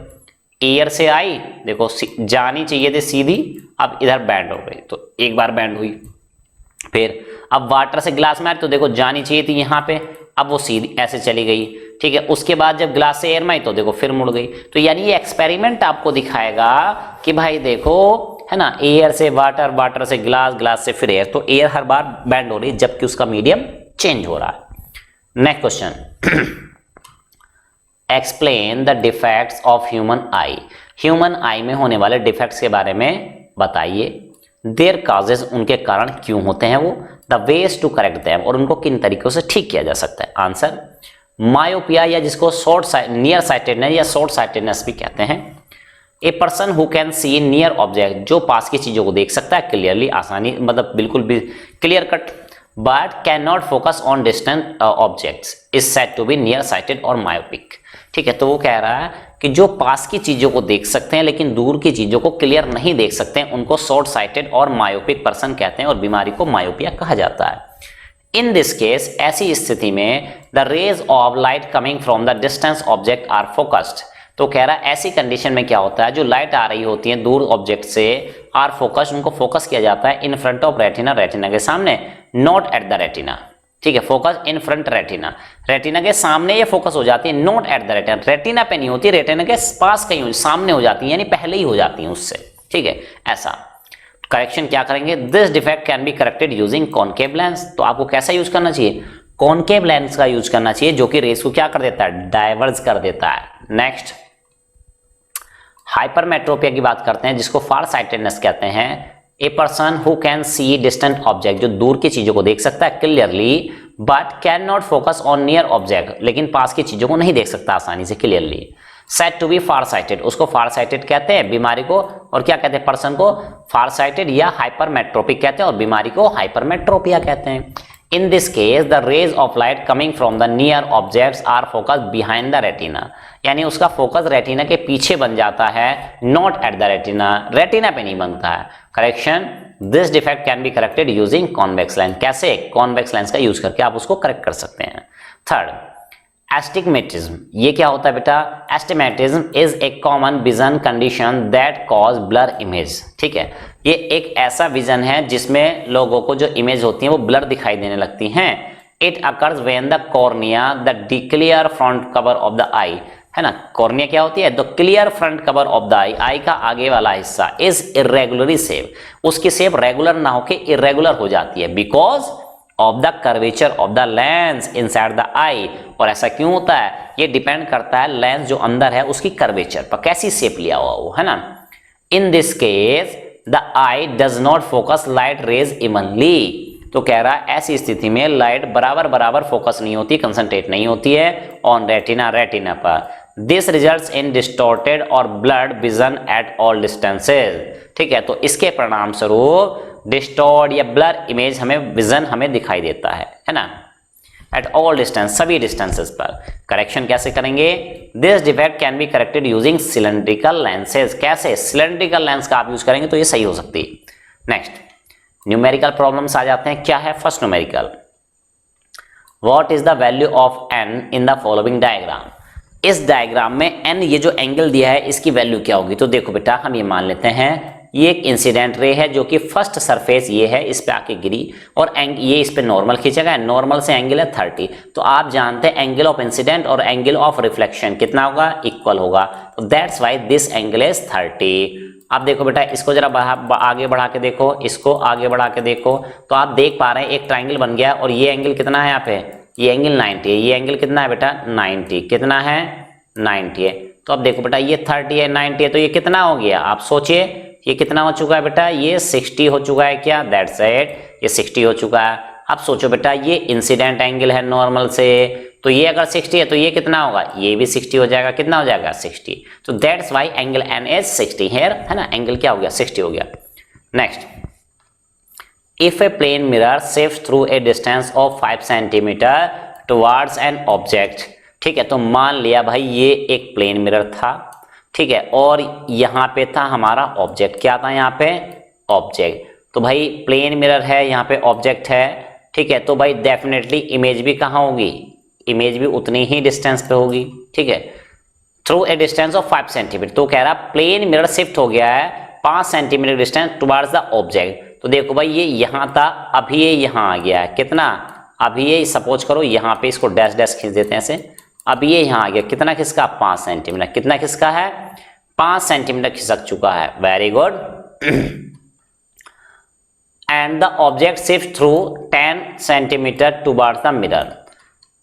एयर से आई, देखो जानी चाहिए थी सीधी, अब इधर बैंड हो गई, तो एक बार बैंड हुई। फिर अब वाटर से ग्लास में आई तो देखो जानी चाहिए थी यहाँ पे, अब वो सीधी ऐसे चली गई, ठीक है। उसके बाद जब ग्लास से एयर में आई तो देखो फिर मुड़ गई। तो यानी ये एक्सपेरिमेंट आपको दिखाएगा कि भाई देखो, है ना, एयर से वाटर, वाटर से ग्लास, ग्लास से फिर एयर, तो एयर हर बार बैंड हो रही है जबकि उसका मीडियम चेंज हो रहा है। Next question, explain the defects of human I. Human आई में होने वाले डिफेक्ट्स के बारे में बताइए। देयर काजेस, उनके कारण क्यों होते हैं वो। The ways to correct them, और उनको किन तरीकों से ठीक किया जा सकता है। आंसर, मायोपिया या जिसको नियर साइटेडनेस या शॉर्ट साइटेडनेस भी कहते हैं। A person who can see near object, जो पास की चीजों को देख सकता है क्लियरली, आसानी, मतलब बिल्कुल भी clear cut, but can not focus on distant objects is said to be near sighted और मायोपिक। ठीक है, तो वो कह रहा है कि जो पास की चीजों को देख सकते हैं लेकिन दूर की चीजों को क्लियर नहीं देख सकते हैं, उनको शॉर्ट साइटेड और मायोपिक पर्सन कहते हैं, और बीमारी को मायोपिया कहा जाता है। इन दिस केस, ऐसी स्थिति में the rays of light coming from the distance object are focused. तो कह रहा है ऐसी कंडीशन में क्या होता है, जो लाइट आ रही होती है दूर ऑब्जेक्ट से, आर फोकस्ड, उनको फोकस किया जाता है इन फ्रंट ऑफ रेटिना, रेटिना के सामने, नॉट एट द रेटिना। ठीक है, focus in front retina, retina के सामने ये फोकस हो जाती है, not at the retina, retina पे नहीं होती, रेटिना के पास कहीं सामने हो जाती है, यानी पहले ही हो जाती है उससे। ठीक है, ऐसा करेक्शन क्या करेंगे, this defect can be corrected using concave lens. तो आपको कैसा यूज करना चाहिए, कॉनकेव लेंस का यूज करना चाहिए, जो कि रेस को क्या कर देता है, डाइवर्ज कर देता है। नेक्स्ट, हाइपरमेट्रोपिया की बात करते हैं, जिसको फार साइटेडनेस कहते हैं। A person who can see distant object, जो दूर की चीजों को देख सकता है clearly, but can not focus on near object, लेकिन पास की चीजों को नहीं देख सकता आसानी से clearly, said to be far sighted, उसको फार साइटेड कहते हैं बीमारी को, और क्या कहते हैं, पर्सन को फार साइटेड या हाइपरमेट्रोपिक कहते हैं, और बीमारी को हाइपरमेट्रोपिया कहते हैं। In this case, the rays of light coming from the near objects are focused behind the retina. यानी उसका फोकस रेटिना के पीछे बन जाता है, not at the retina, retina पे नहीं बनता है। Correction, this defect can be corrected using convex lens. कैसे, कॉन्वेक्स लेंस का यूज करके आप उसको करेक्ट कर सकते हैं। Third, astigmatism. ये क्या होता है बेटा, astigmatism is a common vision condition that cause blur image. ठीक है, ये एक ऐसा विजन है जिसमें लोगों को जो इमेज होती है वो ब्लर दिखाई देने लगती हैं। It occurs when the cornea the clear front cover of the eye, है ना, कॉर्निया क्या होती है, the clear front cover of the eye, eye का आगे वाला हिस्सा, इज इरेगुलरली शेप, उसकी शेप रेगुलर ना होके इरेगुलर हो जाती है, because of the curvature of the lens inside the eye. और ऐसा क्यों होता है, ये डिपेंड करता है लेंस जो अंदर है उसकी कर्वेचर पर, कैसी शेप लिया हुआ वो, है ना। In this case the I does not focus light rays evenly. तो कह रहा है ऐसी स्थिति में लाइट बराबर बराबर फोकस नहीं होती, कंसंट्रेट नहीं होती है ऑन रेटिना, रेटिना पर। दिस रिजल्ट्स इन डिस्टॉर्टेड और blood vision at all distances. ठीक है, तो इसके परिणाम स्वरूप डिस्टॉर्ट या ब्लर इमेज हमें, विजन हमें दिखाई देता है ना, एट ऑल डिस्टेंस, सभी डिस्टेंसेस पर। करेक्शन कैसे करेंगे, this defect can be corrected using cylindrical lenses. कैसे, सिलेंड्रिकल लेंस का आप यूज करेंगे तो ये सही हो सकती है। नेक्स्ट, न्यूमेरिकल प्रॉब्लम्स आ जाते हैं। क्या है first numerical, what is the value of n in the following diagram. इस डायग्राम में n, ये जो एंगल दिया है, इसकी वैल्यू क्या होगी। तो देखो बेटा, हम ये मान लेते हैं ये एक इंसिडेंट रे है जो कि फर्स्ट सरफेस ये है, इस पे आके गिरी, और ये इस पे नॉर्मल खींचा गया, नॉर्मल से एंगल है 30। तो आप जानते हैं एंगल ऑफ इंसिडेंट और एंगल ऑफ रिफ्लेक्शन कितना होगा, इक्वल होगा, तो that's why this angle is 30। आप देखो बेटा, इसको जरा आगे बढ़ा के देखो, इसको आगे बढ़ा के देखो, तो आप देख पा रहे हैं एक ट्राइंगल बन गया, और ये एंगल कितना है यहाँ पे, ये एंगल 90 है, ये एंगल कितना है बेटा 90, कितना है 90 है। तो अब देखो बेटा, ये 30 है, 90 है, तो ये कितना हो गया, आप सोचिए ये कितना हो चुका है बेटा, ये 60 हो चुका है क्या, दैट्स इट, ये 60 हो चुका है। अब सोचो बेटा, ये इंसिडेंट एंगल है नॉर्मल से, तो ये अगर 60 है तो ये कितना होगा, ये भी 60 हो जाएगा, कितना हो जाएगा 60। तो that's why angle n is 60 here, है ना, एंगल क्या हो गया 60 हो गया। Next, if a plane mirror shift through a distance of 5 centimetre towards an object. ठीक है, तो मान लिया भाई ये एक प्लेन मिरर था, ठीक है, और यहाँ पे था हमारा ऑब्जेक्ट, क्या था यहाँ पे ऑब्जेक्ट। तो भाई प्लेन मिरर है, यहाँ पे ऑब्जेक्ट है, ठीक है, तो भाई डेफिनेटली इमेज भी कहाँ होगी, इमेज भी उतनी ही डिस्टेंस पे होगी। ठीक है, through a distance of 5 centimetre. तो कह रहा प्लेन मिरर शिफ्ट हो गया है 5 centimetre distance towards the object. तो देखो भाई ये यहां था, अभी ये यहां आ गया है, कितना, अभी ये सपोज करो यहां पे इसको डैश डैश खींच देते हैं ऐसे, अब ये यहां आ गया, कितना खिसका, 5 सेंटीमीटर, कितना खिसका है, 5 सेंटीमीटर खिसक चुका है, very good. And the object shift through 10 centimetre towards the mirror.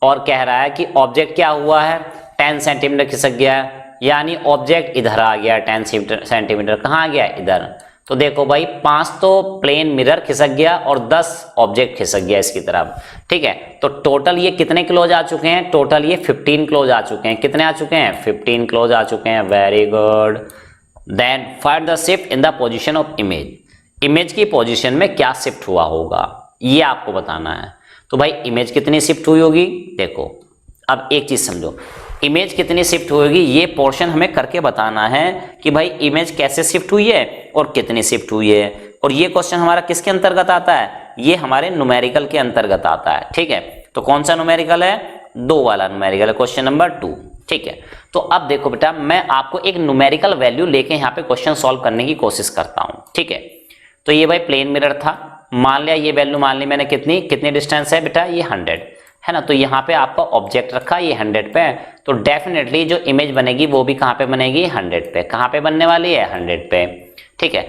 और कह रहा है कि ऑब्जेक्ट क्या हुआ है, 10 सेंटीमीटर खिसक गया है, यानी ऑब्जेक्ट इधर आ गया 10 सेंटीमीटर, कहाँ आ गया, इधर। तो देखो भाई 5 तो प्लेन मिरर खिसक गया और 10 ऑब्जेक्ट खिसक गया इसकी तरफ, ठीक है। तो टोटल ये कितने क्लोज आ चुके हैं, टोटल ये 15 क्लोज आ चुके हैं, कितने आ चुके हैं, 15 क्लोज आ चुके हैं, very good. Then find the shift in the position of image. Image की पोजीशन में क्या शिफ्ट हुआ होगा ये आपको बताना है। तो भाई इमेज कितनी शिफ्ट हुई होगी, देखो अब एक चीज समझो, इमेज कितनी शिफ्ट होगी ये पोर्शन हमें करके बताना है कि भाई इमेज कैसे शिफ्ट हुई है और कितनी शिफ्ट हुई है। और ये क्वेश्चन हमारा किसके अंतर्गत आता है, ये हमारे न्यूमेरिकल के अंतर्गत आता है, ठीक है। तो कौन सा न्यूमेरिकल है, 2 वाला न्यूमेरिकल है, क्वेश्चन नंबर 2, ठीक है। तो अब देखो बेटा मैं आपको एक न्यूमेरिकल वैल्यू लेके यहाँ पे क्वेश्चन सॉल्व करने की कोशिश करता हूँ, ठीक है। तो ये भाई प्लेन मिरर था, मान लिया ये वैल्यू मान ली मैंने, कितनी डिस्टेंस है बेटा, ये 100 है ना। तो यहाँ पे आपका ऑब्जेक्ट रखा ये 100 पे, तो डेफिनेटली जो इमेज बनेगी वो भी कहाँ पे बनेगी, 100 पे। कहाँ पे बनने वाली है, 100 पे, ठीक है।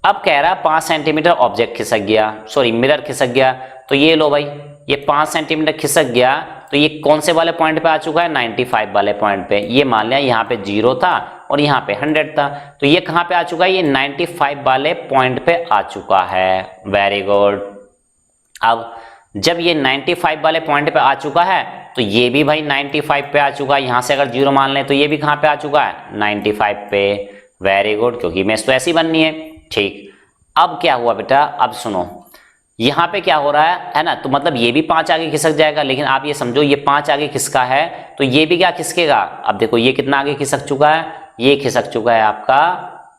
अब कह रहा है 5 सेंटीमीटर ऑब्जेक्ट खिसक गया, सॉरी मिरर खिसक गया। तो ये लो भाई ये 5 सेंटीमीटर खिसक गया, तो ये कौन से वाले पॉइंट पे आ चुका है, 95 वाले पॉइंट पे। ये मान लिया यहाँ पे 0 था और यहाँ पे 100 था, तो ये कहाँ पे आ चुका है, ये 95 वाले पॉइंट पे आ चुका है, वेरी गुड। अब जब ये 95 वाले पॉइंट पे आ चुका है तो ये भी भाई 95 पे आ चुका है, यहां से अगर 0 मान लें तो ये भी कहां पे आ चुका है, 95 पे, वेरी गुड, क्योंकि इमेज तो ऐसी बननी है, ठीक। अब क्या हुआ बेटा, अब सुनो यहां पे क्या हो रहा है ना, तो मतलब ये भी 5 आगे खिसक जाएगा, लेकिन आप ये समझो ये 5 आगे खिसका है तो ये भी क्या खिसकेगा। अब देखो ये कितना आगे खिसक चुका है, ये खिसक चुका है आपका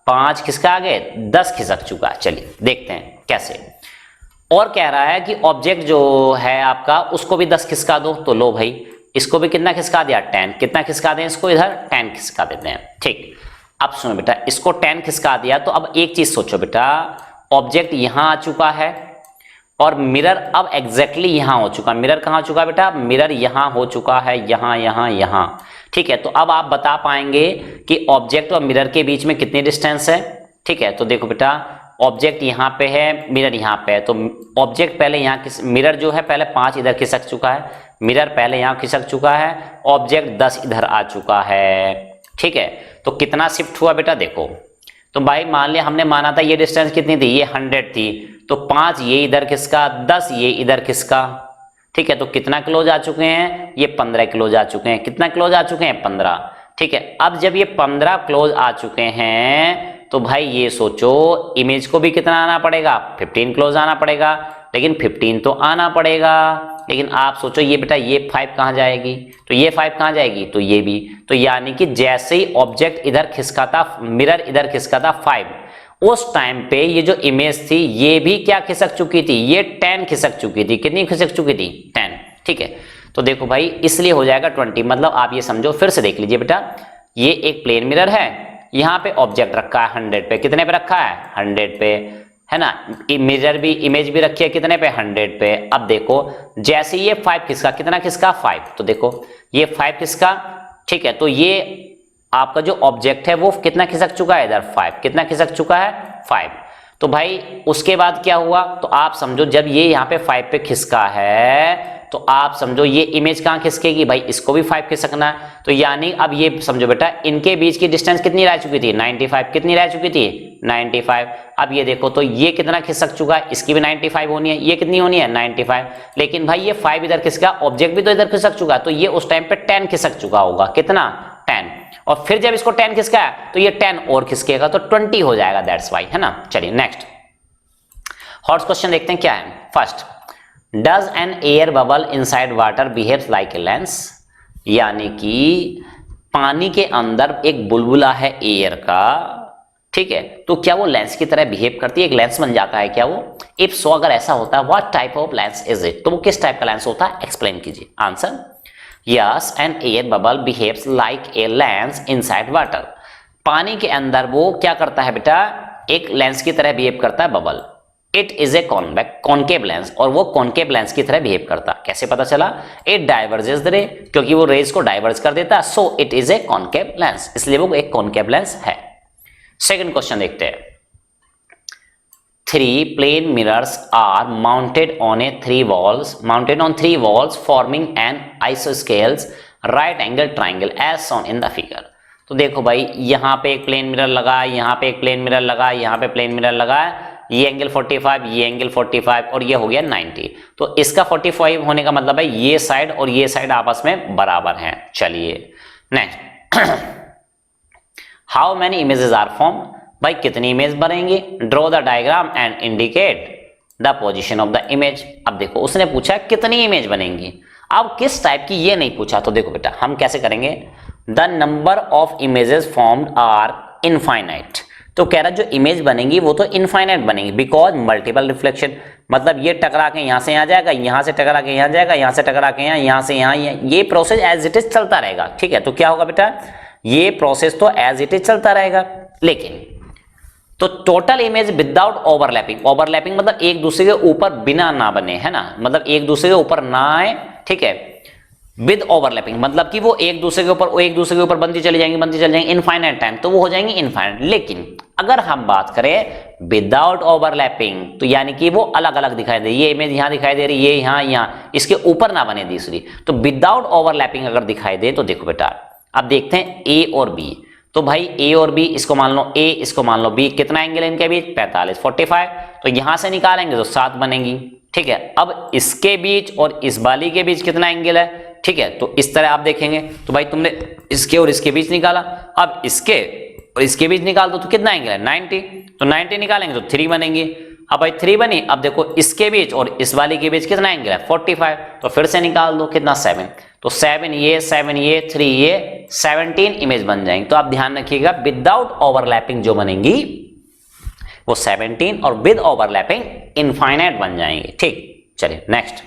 5, किसका आगे, 10 खिसक चुका है। चलिए देखते हैं कैसे। और कह रहा है कि ऑब्जेक्ट जो है आपका उसको भी 10 खिसका दो, तो लो भाई इसको भी कितना खिसका दिया, 10, कितना खिसका दें इसको, इधर 10 खिसका देते हैं, ठीक। अब सुनो बेटा इसको 10 खिसका दिया, तो अब एक चीज सोचो बेटा, ऑब्जेक्ट यहां आ चुका है और मिरर अब एग्जैक्टली यहां हो चुका, मिरर कहां हो चुका बेटा, मिरर यहां हो चुका है, यहां यहां यहां, ठीक है। तो अब आप बता पाएंगे कि ऑब्जेक्ट और मिरर के बीच में कितनी डिस्टेंस है, ठीक है। तो देखो बेटा ऑब्जेक्ट यहाँ पे है, मिरर यहाँ पे है, तो ऑब्जेक्ट पहले यहाँ मिरर जो है पहले 5 इधर खिसक चुका है, मिरर पहले यहाँ खिसक चुका है, ऑब्जेक्ट 10 इधर आ चुका है, ठीक है। तो कितना शिफ्ट हुआ बेटा, देखो तो भाई मान लिया हमने माना था ये डिस्टेंस कितनी थी, ये 100 थी, तो 5 ये इधर खिसका, 10 ये इधर खिसका, ठीक है। तो कितना क्लोज आ चुके हैं, ये 15 क्लोज आ चुके हैं, कितना क्लोज आ चुके हैं, 15, ठीक है। अब जब ये 15 क्लोज आ चुके हैं तो भाई ये सोचो इमेज को भी कितना आना पड़ेगा, 15 क्लोज आना पड़ेगा, लेकिन 15 तो आना पड़ेगा, लेकिन आप सोचो ये बेटा ये 5 कहाँ जाएगी, तो ये 5 कहाँ जाएगी, तो ये भी, तो यानी कि जैसे ही ऑब्जेक्ट इधर खिसका था, मिरर इधर खिसका था 5, उस टाइम पे ये जो इमेज थी ये भी क्या खिसक चुकी थी, ये 10 खिसक चुकी थी, कितनी खिसक चुकी थी, 10, ठीक है। तो देखो भाई इसलिए हो जाएगा 20, मतलब आप ये समझो, फिर से देख लीजिए बेटा, ये एक प्लेन मिरर है, यहाँ पे ऑब्जेक्ट रखा है 100 पे, कितने पे रखा है, 100 पे, है ना। मिरर भी, इमेज भी रखी है कितने पे, 100 पे। अब देखो जैसे ये 5 खिसका, कितना खिसका, 5, तो देखो ये 5 खिसका, ठीक है। तो ये आपका जो ऑब्जेक्ट है वो कितना खिसक चुका है, इधर 5, कितना खिसक चुका है, 5। तो भाई उसके बाद क्या हुआ, तो आप समझो जब ये यहाँ पे 5 पे खिसका है तो आप समझो ये इमेज कहाँ खिसकेगी, भाई इसको भी 5 खिसकना है, तो यानी अब ये समझो बेटा इनके बीच की डिस्टेंस कितनी रह चुकी थी, 95, कितनी रह चुकी थी, 95। अब ये देखो तो ये कितना खिसक चुका है, इसकी भी 95 होनी है, ये कितनी होनी है, 95, लेकिन भाई ये 5 इधर खिसका, ऑब्जेक्ट भी तो इधर खिसक चुका, तो ये उस टाइम पे 10 खिसक चुका होगा, कितना, 10। और फिर जब इसको 10 खिसका तो ये 10 और खिसकेगा, तो 20 हो जाएगा, दैट्स वाई, है ना। चलिए नेक्स्ट हॉट क्वेश्चन देखते हैं क्या है। First, does N air bubble inside water behaves like a lens, यानी कि पानी के अंदर एक बुलबुला है एयर का, ठीक है, तो क्या वो लेंस की तरह बिहेव करती है, एक लेंस बन जाता है क्या वो, इफ सो अगर ऐसा होता है what type of lens is it, तो वो किस टाइप का लेंस होता है, एक्सप्लेन कीजिए। Answer, yes an air bubble behaves like a lens inside water. पानी के अंदर वो क्या करता है बेटा, एक लेंस की तरह बिहेव करता है bubble. It is a concave lens, और वो कॉनकेव लेंस की तरह बिहेव करता है। कैसे पता चला? इट डाइवर्जेस द रे, क्योंकि वो रेज को डाइवर्ज कर देता है, so it is a concave lens, इसलिए वो एक कॉनकेव लेंस है। सेकंड क्वेश्चन देखते हैं। 3 plane mirrors are mounted on three walls forming an isosceles right angle triangle as shown in the figure। तो देखो भाई, यहाँ पे एक प्लेन मिरर लगा है, यहाँ पे एक प्लेन मिरर लगा है, यहाँ पे प्लेन मिरर लगा है, ये एंगल 45, ये एंगल 45 और ये हो गया 90। तो इसका 45 होने का मतलब है ये साइड और ये साइड आपस में बराबर हैं। चलिए next, how many images are form, भाई कितनी इमेज बनेंगे? Draw the diagram and indicate the position of the image. अब देखो उसने पूछा कितनी इमेज बनेंगी, अब किस टाइप की ये नहीं पूछा। तो देखो बेटा हम कैसे करेंगे, the number of images formed are infinite. तो कह रहा जो इमेज बनेंगी वो तो इनफाइनाइट बनेंगी, बिकॉज मल्टीपल रिफ्लेक्शन, मतलब ये टकरा के यहां से यहां जाएगा, यहां से टकरा के यहां जाएगा, यहां से टकरा के यहां से यहां, ये प्रोसेस एज इट इज चलता रहेगा। ठीक है, तो क्या होगा बेटा, ये प्रोसेस तो एज इट इज चलता रहेगा। लेकिन तो total image without overlapping, overlapping मतलब एक दूसरे के ऊपर बिना ना बने, है ना, मतलब एक दूसरे के ऊपर ना आए। ठीक है, विद ओवरलैपिंग मतलब कि वो एक दूसरे के ऊपर बनती चली जाएंगी इनफाइनाइट टाइम, तो वो हो जाएंगी इनफाइनाइट। लेकिन अगर हम बात करें विदाउट ओवरलैपिंग, तो यानी कि वो अलग अलग दिखाई दे, ये इमेज यहां दिखाई दे रही है, ये यहां इसके ऊपर ना बने दूसरी। तो विदाउट ओवरलैपिंग अगर दिखाई दे तो देखो बेटा, अब देखते हैं ए और बी। तो भाई ए और बी, इसको मान लो ए, इसको मान लो बी, कितना एंगल है इनके बीच? 45, 45। तो यहां से निकालेंगे तो 7 बनेंगी। ठीक है, अब इसके बीच और इस वाली के बीच कितना एंगल है? ठीक है, तो इस तरह आप देखेंगे, तो भाई तुमने इसके और इसके बीच निकाला, अब इसके और इसके बीच निकाल दो तो कितना एंगल है? 90। तो 90 निकालेंगे तो 3 बनेंगी। अब भाई 3 बनी, अब देखो इसके बीच और इस वाली के बीच कितना एंगल है? 45। तो फिर से निकाल दो, कितना? 7। तो 7 ये 3 ये 17 इमेज बन जाएंगी। तो आप ध्यान रखिएगा विदाउट ओवरलैपिंग जो बनेंगी वो 17 और विद ओवरलैपिंग इनफाइनाइट बन जाएंगे। ठीक, चलिए next,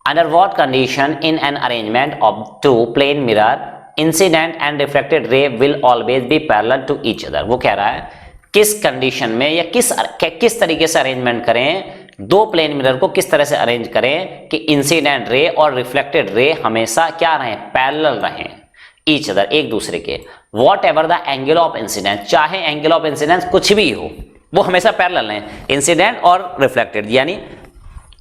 under what condition in an arrangement of 2 plane mirror incident and reflected ray will always be parallel to each other. वो कह रहा है किस कंडीशन में या किस तरीके से अरेंजमेंट करें, 2 प्लेन मिरर को किस तरह से अरेंज करें कि इंसिडेंट रे और रिफ्लेक्टेड रे हमेशा क्या रहें? पैरेलल रहें ईच अदर, एक दूसरे के। What ever the angle of incidence, चाहे एंगल ऑफ इंसिडेंस कुछ भी हो, वो हमेशा पैरेलल रहें, इंसिडेंट और रिफ्लेक्टेड। यानी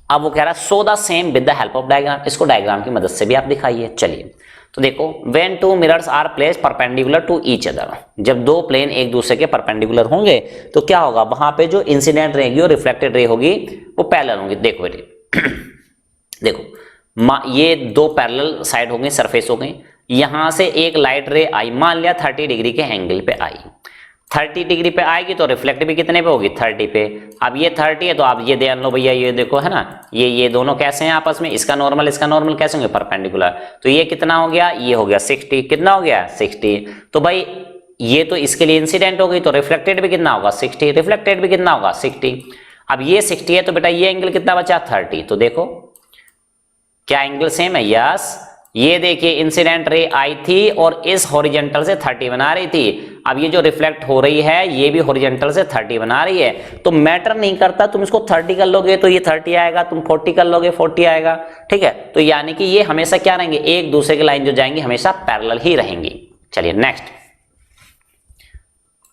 अब वो कह रहा है so the same with the help of diagram, इसको डायग्राम की मदद से भी आप दिखाइए। चलिए तो देखो, when 2 mirrors are placed perpendicular to each other, जब 2 प्लेन एक दूसरे के परपेंडिकुलर होंगे तो क्या होगा, वहां पे जो इंसिडेंट रहेगी और रिफ्लेक्टेड रे होगी वो पैरेलल होंगी। देखो बेटे देखो, ये 2 पैरेलल साइड हो गई, सरफेस हो गई, यहां से एक लाइट रे आई, मान लिया 30 डिग्री के एंगल पे आई, 30 डिग्री पे आएगी तो रिफ्लेक्ट भी कितने पे होगी? 30 पे। अब ये 30 है तो आप ये ध्यान लो भैया, ये देखो है ना, ये दोनों कैसे हैं आपस में, इसका नॉर्मल कैसे होंगे? परपेंडिकुलर। तो ये कितना हो गया? ये हो गया 60। कितना हो गया? 60। तो भाई ये तो इसके लिए इंसिडेंट हो गई, तो रिफ्लेक्टेड भी कितना होगा? 60। रिफ्लेक्टेड भी कितना होगा? 60। अब ये 60 है तो बेटा ये एंगल कितना बचा? 30। तो देखो क्या एंगल सेम है? यस। ये देखिए इंसिडेंट रे आई थी और इस हॉरिजॉन्टल से 30 बना रही थी, अब ये जो रिफ्लेक्ट हो रही है ये भी हॉरिजॉन्टल से 30 बना रही है। तो मैटर नहीं करता, तुम इसको 30 कर लोगे तो ये 30 आएगा, तुम 40 कर लोगे 40 आएगा। ठीक है, तो यानी कि ये हमेशा क्या रहेंगे? एक दूसरे की लाइन जो जाएंगी हमेशा पैरेलल ही रहेंगी। चलिए next,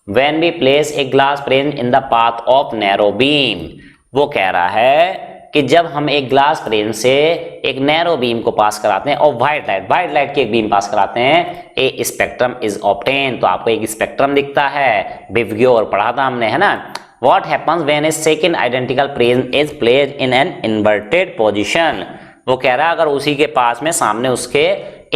when we place a glass frame in the path of narrow beam, वो कह रहा है कि जब हम एक ग्लास फ्रेम से एक नैरो बीम को पास कराते हैं और व्हाइट लाइट की एक बीम पास कराते हैं, ए स्पेक्ट्रम इज ऑब्टेन, तो आपको एक स्पेक्ट्रम दिखता है। बिवग्योर पढ़ा था हमने, है ना। What happens when A second identical prism is placed in an inverted position, वो कह रहा है अगर उसी के पास में सामने उसके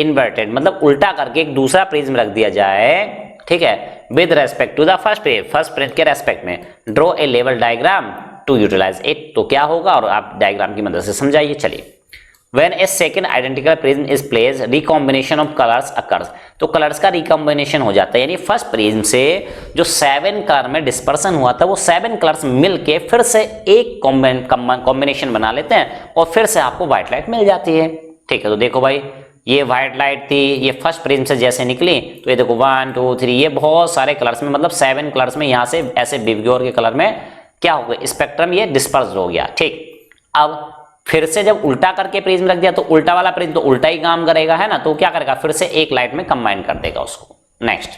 इन्वर्टेड मतलब उल्टा करके एक दूसरा प्रिज्म रख दिया जाए, ठीक है, with respect to the first prism के रेस्पेक्ट में, draw a level diagram to utilise it, तो क्या होगा और आप डायग्राम की मदद से समझाइए। चलिए, when A second identical prism is placed recombination of colours occurs, तो कलर्स का रिकॉम्बिनेशन हो जाता है, यानी फर्स्ट प्रिज्म से जो 7 कलर में डिस्पर्सन हुआ था वो 7 कलर्स मिलके फिर से एक कॉम्बिनेशन बना लेते हैं और फिर से आपको व्हाइट लाइट मिल जाती है। ठीक है, तो देखो भाई ये व्हाइट लाइट थी, ये फर्स्ट प्रिज्म से जैसे निकली तो ये देखो 1 2 3 ये बहुत सारे कलर्स में मतलब 7 कलर्स में यहाँ से ऐसे बिग्योर के कलर में क्या हो गया, स्पेक्ट्रम ये डिस्पर्स हो गया। ठीक, अब फिर से जब उल्टा करके प्रिज्म रख दिया तो उल्टा वाला प्रिज्म तो उल्टा ही काम करेगा, है ना, तो क्या करेगा, फिर से एक लाइट में कंबाइन कर देगा उसको। नेक्स्ट,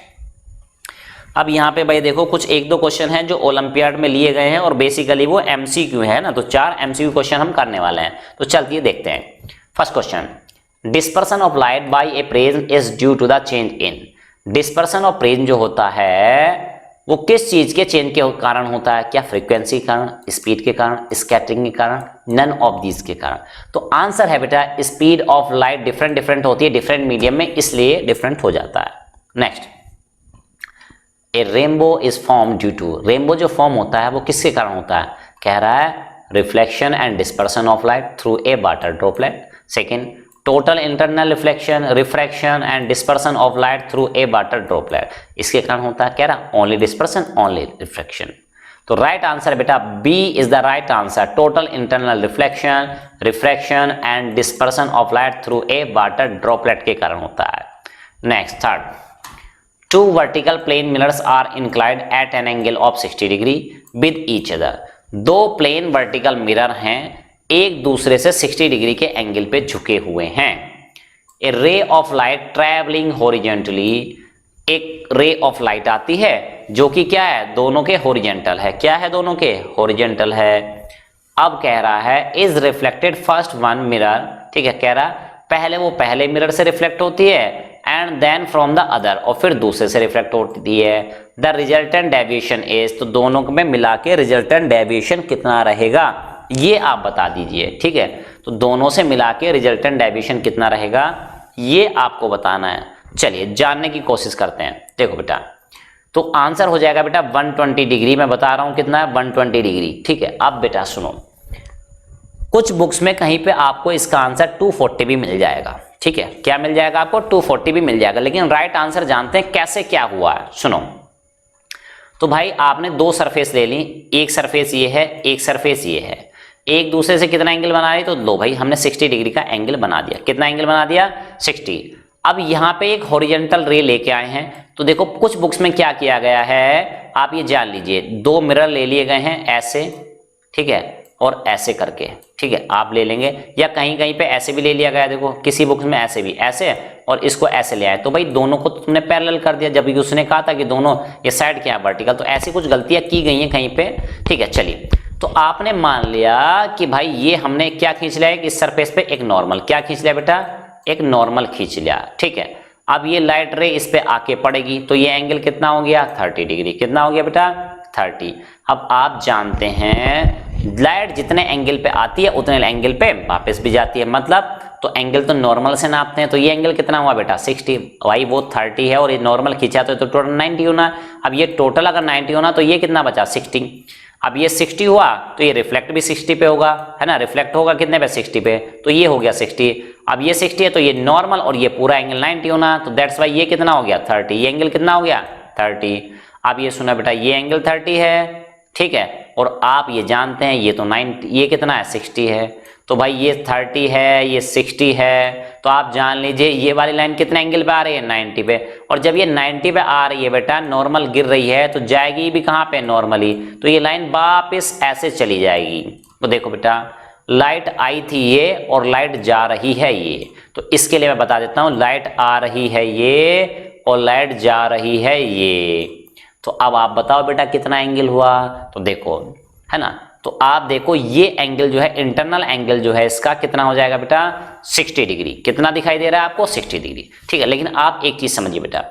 अब यहाँ पे भाई देखो कुछ 1-2 क्वेश्चन हैं जो ओलंपियाड में लिए गए हैं और बेसिकली वो एमसीक्यू है ना, तो 4 एमसीक्यू क्वेश्चन हम करने वाले हैं, तो चलिए देखते हैं। First question, dispersion of light by a prism is due to the change in. Dispersion of prism जो होता है वो किस चीज के चेंज के कारण होता है, क्या फ्रीक्वेंसी के कारण, स्पीड के कारण, स्कैटरिंग के कारण, नन ऑफ दीज के कारण। तो आंसर है बेटा स्पीड ऑफ लाइट डिफरेंट होती है डिफरेंट मीडियम में, इसलिए डिफरेंट हो जाता है। Next, a rainbow is form due to. Rainbow जो फॉर्म होता है वो किसके कारण होता है, कह रहा है reflection and dispersion of light through a water droplet. Second, total internal reflection, refraction and dispersion of light through a water droplet, इसके कारण होता है, कह रहा ओनली डिस्पर्सन ओनली रिफ्रैक्शन। तो राइट आंसर बेटा B is the right answer, total internal reflection, refraction and dispersion of light through a water droplet के कारण होता है। Next, third, 2 vertical plane mirrors are inclined at an angle of 60 degree with each other। 2 plane vertical mirror हैं, एक दूसरे से 60 degree के angle पे झुके हुए हैं। ए ray of light travelling horizontally, एक रे ऑफ लाइट आती है जो कि क्या है, दोनों के हॉरिजेंटल है। क्या है, दोनों के हॉरिजेंटल है। अब कह रहा है is reflected first one mirror, ठीक है, कह रहा पहले वो पहले मिरर से रिफ्लेक्ट होती है and then from the other, और फिर दूसरे से रिफ्लेक्ट होती है। द रिजल्टेंट डेविएशन इज, तो दोनों में मिला के रिजल्टेंट डेविएशन कितना रहेगा ये आप बता दीजिए। ठीक है, तो दोनों से मिला के रिजल्टेंट डेविएशन कितना रहेगा ये आपको बताना है। चलिए जानने की कोशिश करते हैं। देखो बेटा, तो आंसर हो जाएगा बेटा 120 डिग्री, मैं बता रहा हूं कितना है, 120 डिग्री। ठीक है, अब बेटा सुनो, कुछ बुक्स में कहीं पे आपको इसका आंसर 240 भी मिल जाएगा। ठीक है, क्या मिल जाएगा आपको, 240 भी मिल जाएगा, लेकिन राइट आंसर जानते हैं कैसे क्या हुआ है। सुनो, तो भाई आपने 2 सरफेस ले ली, एक सरफेस ये है, एक सरफेस ये है, एक दूसरे से कितना एंगल बना रही, तो लो भाई हमने 60 डिग्री का एंगल बना दिया। कितना एंगल बना दिया, 60। अब यहाँ पे एक हॉरिजॉन्टल रे लेके आए हैं, तो देखो कुछ बुक्स में क्या किया गया है आप ये जान लीजिए, 2 मिरर ले लिए गए हैं ऐसे, ठीक है, और ऐसे करके, ठीक है, आप ले लेंगे, या कहीं कहीं पे ऐसे भी ले लिया गया। देखो किसी बुक्स में ऐसे भी, ऐसे और इसको ऐसे ले आए, तो भाई दोनों को तुमने पैरेलल कर दिया, जब उसने कहा था कि दोनों ये साइड क्या है वर्टिकल, तो ऐसी कुछ गलतियां की गई हैं कहीं पे। ठीक है, चलिए, तो आपने मान लिया कि भाई ये हमने क्या खींच लिया है, इस सरफेस पे एक नॉर्मल, क्या खींच लिया बेटा, एक नॉर्मल खींच लिया। ठीक है, अब ये लाइट रे इस पे आके पड़ेगी, तो ये एंगल कितना हो गया, 30 डिग्री। कितना हो गया बेटा, 30। अब आप जानते हैं लाइट जितने एंगल पे आती है उतने एंगल पे वापस भी जाती है, मतलब तो एंगल तो नॉर्मल से नापते हैं, तो ये एंगल कितना हुआ बेटा, 60। भाई वो 30 है और ये नॉर्मल खींचा तो टोटल 90 होना। अब ये टोटल अगर 90 होना तो ये कितना बचा, 60। अब ये 60 हुआ तो ये रिफ्लेक्ट भी 60 पे होगा, है ना, रिफ्लेक्ट होगा कितने पे, 60 पे, तो ये हो गया 60। अब ये 60 है तो ये नॉर्मल और ये पूरा एंगल 90 होना, तो दैट्स वाई ये कितना हो गया, 30। ये एंगल कितना हो गया, 30। अब ये सुना बेटा, ये एंगल 30 है, ठीक है, और आप ये जानते हैं ये तो 90, ये कितना है, 60 है, तो भाई ये 30 है, ये 60 है, तो आप जान लीजिए ये वाली लाइन कितने एंगल पे आ रही है, 90 पे। और जब ये 90 पे आ रही है बेटा, नॉर्मल गिर रही है, तो जाएगी भी कहाँ पे, नॉर्मली, तो ये लाइन वापस ऐसे चली जाएगी। तो देखो बेटा, लाइट आई थी ये और लाइट जा रही है ये, तो इसके लिए मैं बता देता हूँ, लाइट आ रही है ये और लाइट जा रही है ये। तो अब आप बताओ बेटा कितना एंगल हुआ, तो देखो, है ना, तो आप देखो ये एंगल जो है, इंटरनल एंगल जो है इसका कितना हो जाएगा बेटा, 60 डिग्री। कितना दिखाई दे रहा है आपको, 60 डिग्री। ठीक है, लेकिन आप एक चीज समझिए बेटा,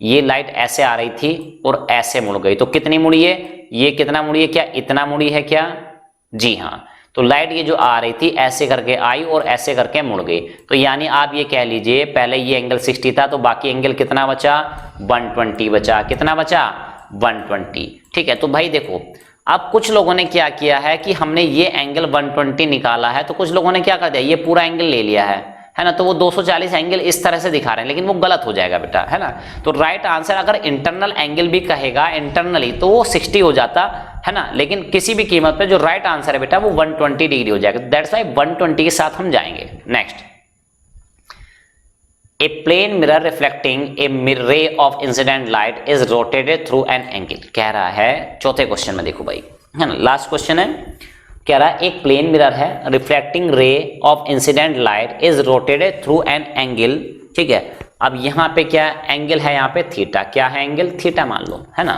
ये लाइट ऐसे आ रही थी और ऐसे मुड़ गई, तो कितनी मुड़ी है, ये कितना मुड़ी है, क्या इतना मुड़ी है क्या, जी हाँ, तो लाइट ये जो आ रही थी ऐसे करके आई और ऐसे करके मुड़ गई, तो यानी आप ये कह लीजिए पहले ये एंगल 60 था, तो बाकी एंगल कितना बचा, 120 बचा। कितना बचा, 120। ठीक है, तो भाई देखो, अब कुछ लोगों ने क्या किया है कि हमने ये एंगल 120 निकाला है, तो कुछ लोगों ने क्या कर दिया, ये पूरा एंगल ले लिया है ना, तो वो 240 एंगल इस तरह से दिखा रहे हैं, लेकिन वो गलत हो जाएगा बेटा, है ना। तो राइट आंसर अगर इंटरनल एंगल भी कहेगा इंटरनली तो वो 60 हो जाता, है ना, लेकिन किसी भी कीमत पे जो राइट आंसर है बेटा वो 120 डिग्री हो जाएगा। दैट्स वाई 120 के साथ हम जाएंगे। Next, a plane mirror reflecting a ray of incident light is rotated through an angle. कह रहा है चौथे क्वेश्चन में, देखो भाई, है ना, लास्ट क्वेश्चन है। कह रहा है एक प्लेन मिरर है, रिफ्लेक्टिंग रे of incident light is rotated through an angle. ठीक है, अब यहाँ पे क्या एंगल है, यहाँ पे थीटा। क्या है एंगल? थीटा मान लो, है ना।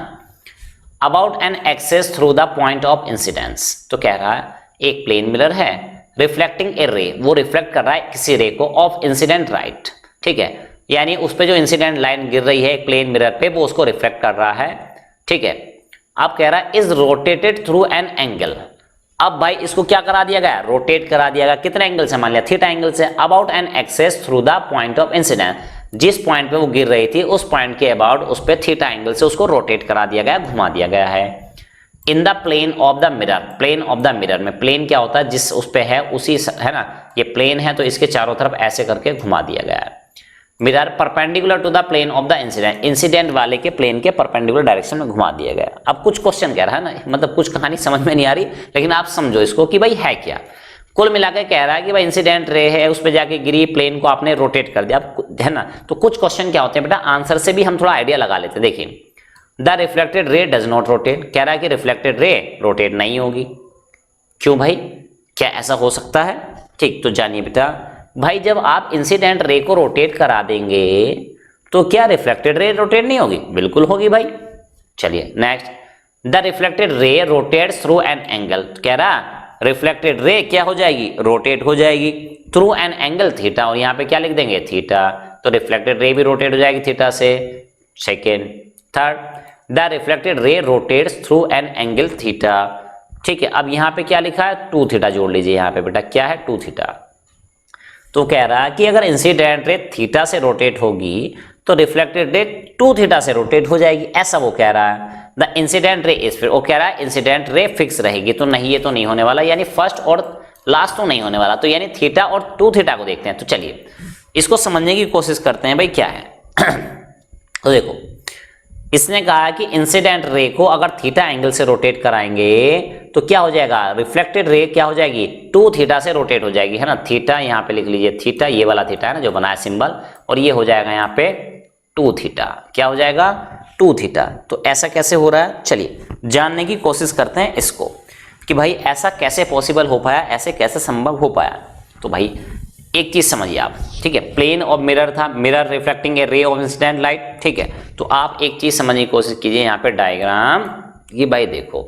About an axis through the point of incidence. तो कह रहा है एक प्लेन मिरर है, रिफ्लेक्टिंग ए रे, वो रिफ्लेक्ट कर रहा है किसी रे को, ऑफ इंसिडेंट लाइट। ठीक है, यानी उस पे जो इंसिडेंट लाइन गिर रही है एक प्लेन मिरर पे, वो उसको रिफ्लेक्ट कर रहा है। ठीक है, अब कह रहा है is rotated through an angle. अब भाई इसको क्या करा दिया गया? रोटेट करा दिया गया। कितने एंगल से? मान लिया थीटा एंगल से। About an axis through the point of incidence, जिस पॉइंट पे वो गिर रही थी उस पॉइंट के अबाउट उस पे थीटा एंगल से उसको रोटेट करा दिया गया, घुमा दिया गया है। In the plane of the mirror, plane of the mirror में प्लेन क्या होता है? जिस उस पे है उसी, है ना, ये प्लेन है तो इसके चारों तरफ ऐसे करके घुमा दिया गया है। Mirror perpendicular to the plane of the incident, incident वाले के प्लेन के परपेंडिकुलर डायरेक्शन में घुमा दिया गया। अब कुछ क्वेश्चन कह रहा है ना, मतलब कुछ कहानी समझ में नहीं आ रही, लेकिन आप समझो इसको कि भाई है क्या। कुल मिलाकर कह रहा है कि भाई इंसिडेंट रे है, उस पर जाके गिरी, प्लेन को आपने रोटेट कर दिया, है ना। तो कुछ क्वेश्चन क्या होते हैं बेटा, आंसर से भी हम थोड़ा आइडिया लगा लेते हैं। देखिए, the reflected ray does not rotate. कह रहा है कि रिफ्लेक्टेड रे रोटेट नहीं होगी। क्यों भाई, क्या ऐसा हो सकता है? ठीक, तो जानिए बेटा, भाई जब आप इंसिडेंट रे को रोटेट करा देंगे तो क्या रिफ्लेक्टेड रे रोटेट नहीं होगी? बिल्कुल होगी भाई। चलिए next, the reflected ray rotates through an angle. कह रहा रिफ्लेक्टेड रे क्या हो जाएगी? रोटेट हो जाएगी थ्रू एन एंगल थीटा, और यहाँ पे क्या लिख देंगे? थीटा। तो रिफ्लेक्टेड रे भी रोटेट हो जाएगी थीटा से। Second, third, the reflected ray rotates through an angle theta. ठीक है, अब यहाँ पे क्या लिखा है? 2 थीटा जोड़ लीजिए यहाँ पे बेटा, क्या है? 2 थीटा। तो कह रहा है कि अगर इंसिडेंट रे थीटा से रोटेट होगी तो रिफ्लेक्टेड रे 2 थीटा से रोटेट हो जाएगी, ऐसा वो कह रहा है। द इंसिडेंट रे इज, फिर वो कह रहा है इंसिडेंट रे फिक्स रहेगी। तो नहीं, ये तो नहीं होने वाला, यानी फर्स्ट और लास्ट तो नहीं होने वाला, तो यानी थीटा और 2 थीटा को देखते हैं। तो चलिए इसको समझने की कोशिश करते हैं भाई क्या है। तो देखो, इसने कहा कि इंसिडेंट रे को अगर थीटा एंगल से रोटेट कराएंगे तो क्या हो जाएगा? रिफ्लेक्टेड रे क्या हो जाएगी? 2 थीटा से रोटेट हो जाएगी, है ना। थीटा यहाँ पे लिख लीजिए, थीटा, ये वाला थीटा है ना जो बना है सिंबल, और ये हो जाएगा यहाँ पे 2 थीटा। क्या हो जाएगा? 2 थीटा। तो ऐसा कैसे हो रहा है? चलिए जानने की कोशिश करते हैं इसको कि भाई ऐसा कैसे पॉसिबल हो पाया, ऐसे कैसे संभव हो पाया। तो भाई एक चीज समझिए आप, ठीक है, प्लेन ऑफ मिरर था, mirror reflecting a ray of incident light. ठीक है, तो आप एक चीज समझने की कोशिश कीजिए यहाँ पे डायग्राम, ये भाई देखो,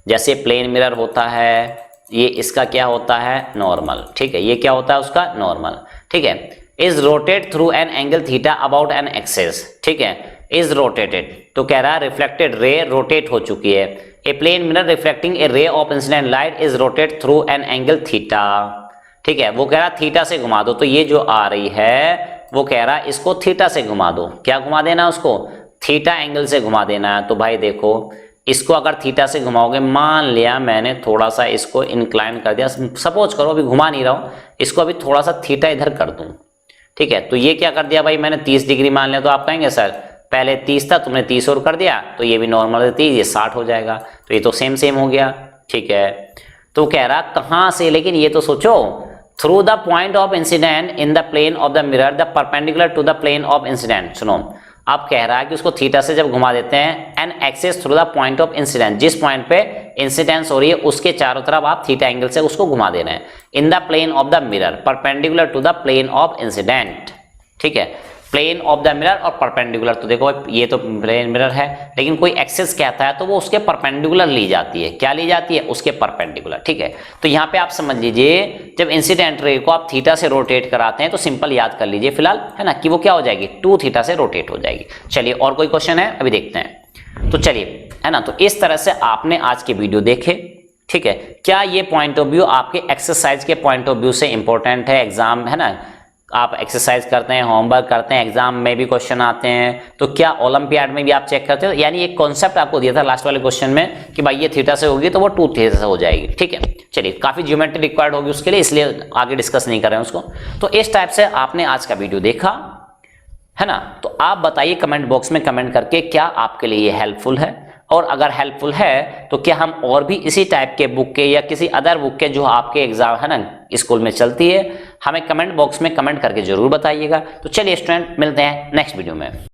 जैसे प्लेन मिरर होता है, ये इसका क्या होता है? नॉर्मल। ठीक है, ये क्या होता है उसका? नॉर्मल। ठीक है, is rotate through an angle theta about an axis. ठीक है, इज रोटेटेड, तो कह रहा है रिफ्लेक्टेड रे रोटेट हो चुकी है। A plane mirror reflecting a ray of incident light is rotate through an angle theta. ठीक है, वो कह रहा थीटा से घुमा दो, तो ये जो आ रही है वो कह रहा इसको थीटा से घुमा दो। क्या घुमा देना उसको? थीटा एंगल से घुमा देना है। तो भाई देखो, इसको अगर थीटा से घुमाओगे, मान लिया मैंने थोड़ा सा इसको इंक्लाइन कर दिया, सपोज करो अभी घुमा नहीं रहा हूं, इसको अभी थोड़ा सा थीटा इधर कर दूं। ठीक है, तो ये क्या कर दिया भाई मैंने? 30 डिग्री मान लिया। तो आप कहेंगे सर पहले 30 था, तुमने 30 और कर दिया, तो ये भी नॉर्मल 30, ये 60 हो जाएगा, तो ये तो सेम सेम हो गया। ठीक है, तो कह रहा कहां से, लेकिन ये तो सोचो, through the point of incident in the plane of the mirror the perpendicular to the plane of incident. सुनो, अब कह रहा है कि उसको थीटा से जब घुमा देते हैं, an axis through the point of incident, जिस पॉइंट पे इंसिडेंस हो रही है उसके चारों तरफ आप थीटा एंगल से उसको घुमा दे रहे हैं, in the plane of the mirror perpendicular to the plane of incident. ठीक है, प्लेन ऑफ द मिरर और परपेंडिकुलर, तो देखो ये तो प्लेन मिरर है, लेकिन कोई एक्सेस कहता है तो वो उसके परपेंडिकुलर ली जाती है। क्या ली जाती है? उसके परपेंडिकुलर। ठीक है, तो यहाँ पे आप समझ लीजिए, जब इंसिडेंट रे को आप थीटा से रोटेट कराते हैं तो सिंपल याद कर लीजिए फिलहाल, है ना, कि वो क्या हो जाएगी? 2 थीटा से रोटेट हो जाएगी। चलिए और कोई क्वेश्चन है? अभी देखते हैं। तो चलिए, है ना, तो इस तरह से आपने आज के वीडियो देखे। ठीक है, क्या ये पॉइंट ऑफ व्यू आपके एक्सरसाइज के पॉइंट ऑफ व्यू से इंपॉर्टेंट है? एग्जाम, है ना, आप एक्सरसाइज करते हैं, होमवर्क करते हैं, एग्जाम में भी क्वेश्चन आते हैं, तो क्या ओलंपियाड में भी आप चेक करते हो? यानी एक कॉन्सेप्ट आपको दिया था लास्ट वाले क्वेश्चन में कि भाई ये थीटा से होगी तो वो 2 थीटा से हो जाएगी। ठीक है, चलिए, काफी ज्योमेट्री रिक्वायर्ड होगी उसके लिए, इसलिए आगे डिस्कस नहीं कर रहे हैं उसको। तो इस टाइप से आपने आज का वीडियो देखा, है ना, तो आप बताइए कमेंट बॉक्स में कमेंट करके क्या आपके लिए ये हेल्पफुल है। और अगर हेल्पफुल है तो क्या हम और भी इसी टाइप के बुक के या किसी अदर बुक के जो आपके एग्जाम है ना स्कूल में चलती है, हमें कमेंट बॉक्स में कमेंट करके जरूर बताइएगा। तो चलिए स्टूडेंट, मिलते हैं नेक्स्ट वीडियो में।